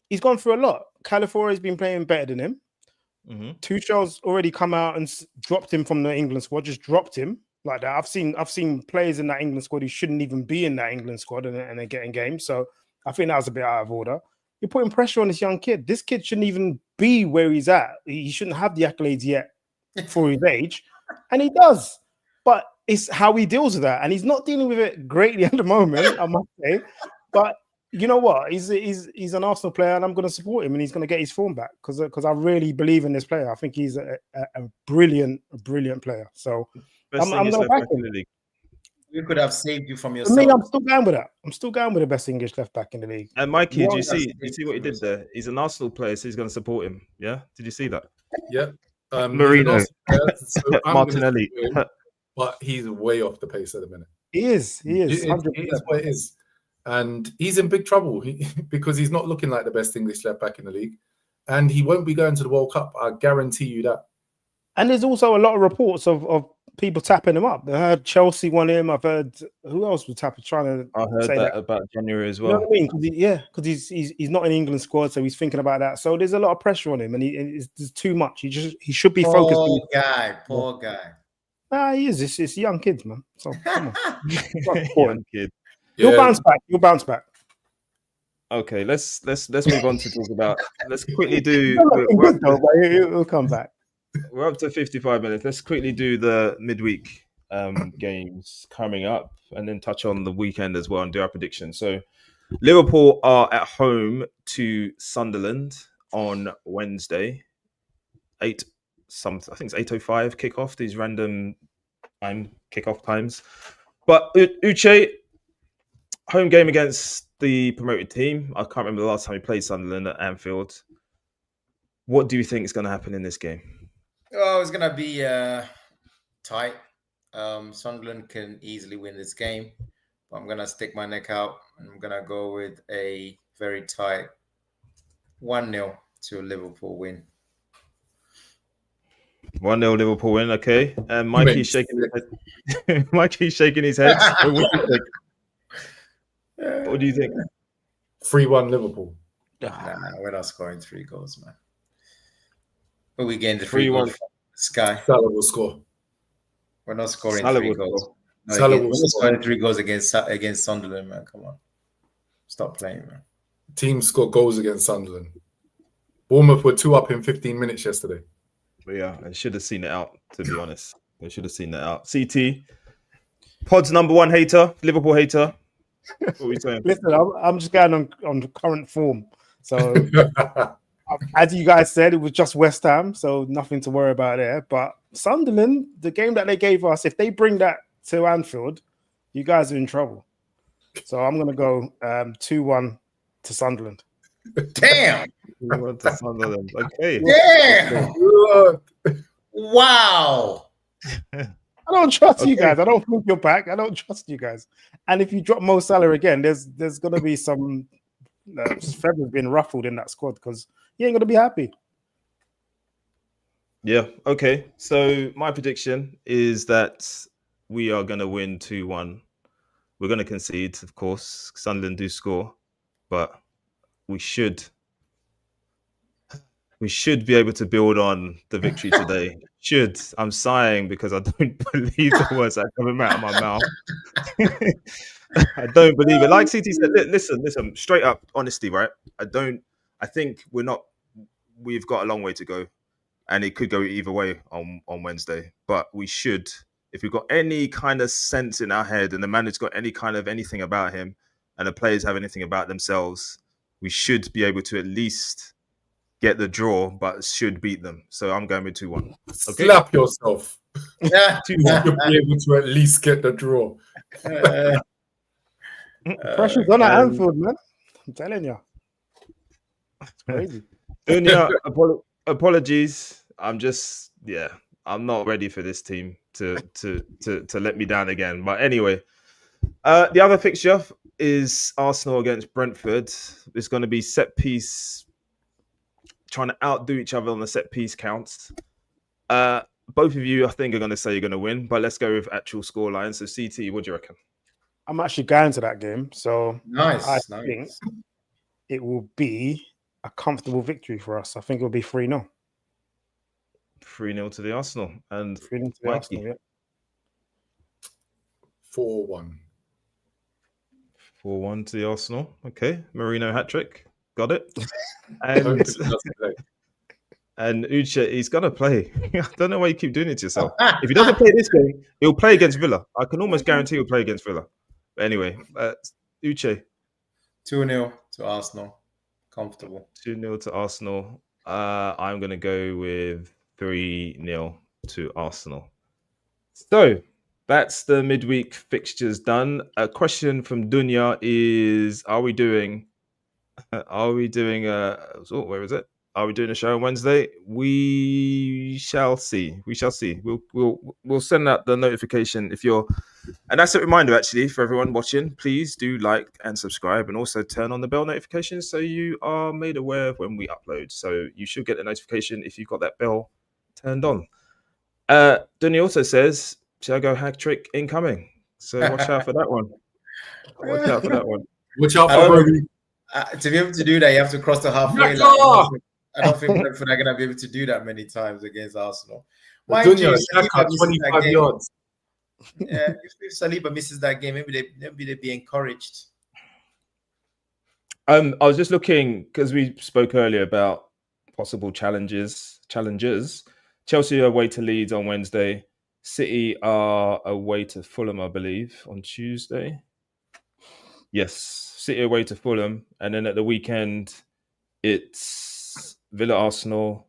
S4: He's gone through a lot. California's been playing better than him.
S1: Mhm.
S4: Tuchel's already come out and dropped him from the England squad. Just dropped him like that. I've seen players in that England squad who shouldn't even be in that England squad and they're getting games. So I think that was a bit out of order. You're putting pressure on this young kid. This kid shouldn't even be where he's at. He shouldn't have the accolades yet for his age, and he does. But it's how he deals with that, and he's not dealing with it greatly at the moment, I must say. But you know what? He's an Arsenal player, and I'm going to support him, and he's going to get his form back because I really believe in this player. I think he's a brilliant player. So
S1: Best
S4: I'm
S1: English
S4: gonna
S1: left
S4: back
S1: back in
S4: him.
S1: the league.
S2: We could have saved you from
S4: For
S2: yourself.
S4: me, I'm still going with that. I'm still going with the best English left back in the league.
S1: And Mikey,
S2: Yeah,
S1: do you
S2: that's-
S1: see what he did there? He's an Arsenal player, so he's going to support him. Yeah, did you see that?
S3: Yeah.
S1: Marino.
S3: he's an Arsenal player, so I'm gonna
S1: Martinelli.
S3: support him, but he's way off the pace at the minute.
S4: He is.
S3: It is
S4: 100%.
S3: what it is. And he's in big trouble because he's not looking like the best English left back in the league. And he won't be going to the World Cup. I guarantee you that.
S4: And there's also a lot of reports of people tapping him up. I heard Chelsea want him. I've heard who else was trying to.
S1: I heard
S4: say
S1: that about January as
S4: You know
S1: well.
S4: what I mean? Because he's not in England squad, so he's thinking about that. So there's a lot of pressure on him, and there's too much. He should be focused.
S2: Poor guy.
S4: He is. It's young kids, man. So come on.
S1: Young kid.
S4: You'll bounce back. You'll bounce back.
S1: Okay, let's move on to talk about. Let's quickly do.
S4: He's not looking good though, but he'll come back.
S1: We're up to 55 minutes. Let's quickly do the midweek games coming up and then touch on the weekend as well and do our predictions. So Liverpool are at home to Sunderland on Wednesday. I think it's 8:05 kickoff, these random kickoff times. But Uche, home game against the promoted team. I can't remember the last time we played Sunderland at Anfield. What do you think is going to happen in this game?
S2: Oh, it's gonna be tight. Sunderland can easily win this game, but I'm gonna stick my neck out and I'm gonna go with a very tight 1-0 to Liverpool win.
S1: 1-0 Liverpool win, okay. And Mikey's shaking his head. Mikey's shaking his head. What do you think? What do you think?
S3: 3-1 Liverpool.
S2: Nah, we're not scoring 3 goals, man. But we gained the 3 goals from Sky.
S3: Salah will score.
S2: We're not scoring
S1: Salah
S2: 3
S1: will
S2: goals.
S1: score.
S2: No,
S3: Salah
S2: we're
S3: will
S2: not
S3: score.
S2: scoring 3 goals against Sunderland, man. Come on. Stop playing, man.
S3: Teams scored goals against Sunderland. Bournemouth were 2 up in 15 minutes yesterday.
S1: But yeah, I should have seen it out, to be honest. I should have seen that out. CT, Pod's number 1 hater, Liverpool hater. What are we saying?
S4: Listen, I'm just going on the current form. So, as you guys said, it was just West Ham, so nothing to worry about there. But Sunderland, the game that they gave us, if they bring that to Anfield, you guys are in trouble. So I'm going to go 2-1 to Sunderland.
S2: Damn!
S1: 2-1 to Sunderland. Okay.
S2: Damn! Wow!
S4: I don't trust you guys. I don't think you're back. I don't trust you guys. And if you drop Mo Salah again, there's going to be some feathers being ruffled in that squad because he ain't going to be happy.
S1: Yeah, okay. So my prediction is that we are going to win 2-1. We're going to concede, of course. Sunderland do score, but we should be able to build on the victory today. Should. I'm sighing because I don't believe the words that are coming out of my mouth. I don't believe it. Like CT said, listen, straight up honesty, right? I think we've got a long way to go and it could go either way on Wednesday, but we should, if we've got any kind of sense in our head and the manager's got any kind of anything about him and the players have anything about themselves, we should be able to at least get the draw, but should beat them. So I'm going with 2-1. Okay?
S3: Slap yourself.
S2: Yeah.
S3: You'll be able to at least get the draw.
S4: Pressure's on at Anfield, man. I'm telling you. It's crazy.
S1: Dunya, apologies. I'm not ready for this team to let me down again. But anyway, the other fixture is Arsenal against Brentford. It's going to be set piece, trying to outdo each other on the set piece counts. Both of you, I think, are going to say you're going to win, but let's go with actual scoreline. So, CT, what do you reckon?
S4: I'm actually going to that game, so I think
S2: Nice.
S4: it will be a comfortable victory for us. I think it will be 3-0.
S1: 3-0 to the Arsenal. And
S4: 3-0 to the
S1: Mikey?
S4: Arsenal, yeah.
S3: 4-1.
S1: 4-1 to the Arsenal. Okay. Marino hat-trick. Got it. And Uche, he's going to play. I don't know why you keep doing it to yourself. If he doesn't play this game, he'll play against Villa. I can almost guarantee he'll play against Villa. But anyway, Uche.
S2: 2-0 to Arsenal. Comfortable.
S1: 2-0 to Arsenal. I'm going to go with 3-0 to Arsenal. So that's the midweek fixtures done. A question from Dunya is: Are we doing where is it? Are we doing a show on Wednesday? We shall see. We'll send out the notification if you're. And that's a reminder, actually, for everyone watching. Please do like and subscribe, and also turn on the bell notifications so you are made aware of when we upload. So you should get a notification if you've got that bell turned on. Dunny also says, Thiago hat trick incoming. So watch out for that one. Watch out for that one.
S3: Watch out for Brody.
S2: To be able to do that, you have to cross the halfway line. I don't think Brentford are going to be able to do that many times against Arsenal. Mind you,
S3: Saliba 25 yards.
S2: Yeah, if Saliba misses that game, maybe they'd be encouraged.
S1: I was just looking because we spoke earlier about possible challenges. Chelsea are away to Leeds on Wednesday. City are away to Fulham, I believe, on Tuesday. Yes, City away to Fulham, and then at the weekend it's Villa, Arsenal.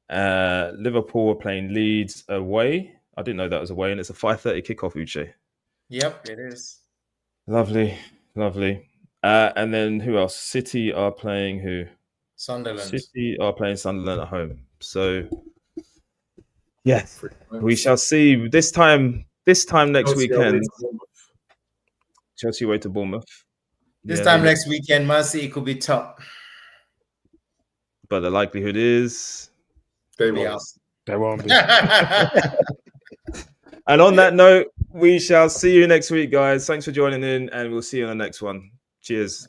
S1: Liverpool are playing Leeds away. I didn't know that was away, and it's a 5:30 kickoff, Uche.
S2: Yep, it is.
S1: Lovely. And then who else? City are playing who?
S2: Sunderland.
S1: City are playing Sunderland at home. So Yes, we shall see. This time next weekend, Chelsea away to Bournemouth.
S2: This time next weekend, Man City could be top.
S1: But the likelihood is
S3: they
S2: Be
S3: won't.
S2: us.
S4: There won't be.
S1: And on that note, we shall see you next week, guys. Thanks for joining in, and we'll see you on the next one. Cheers.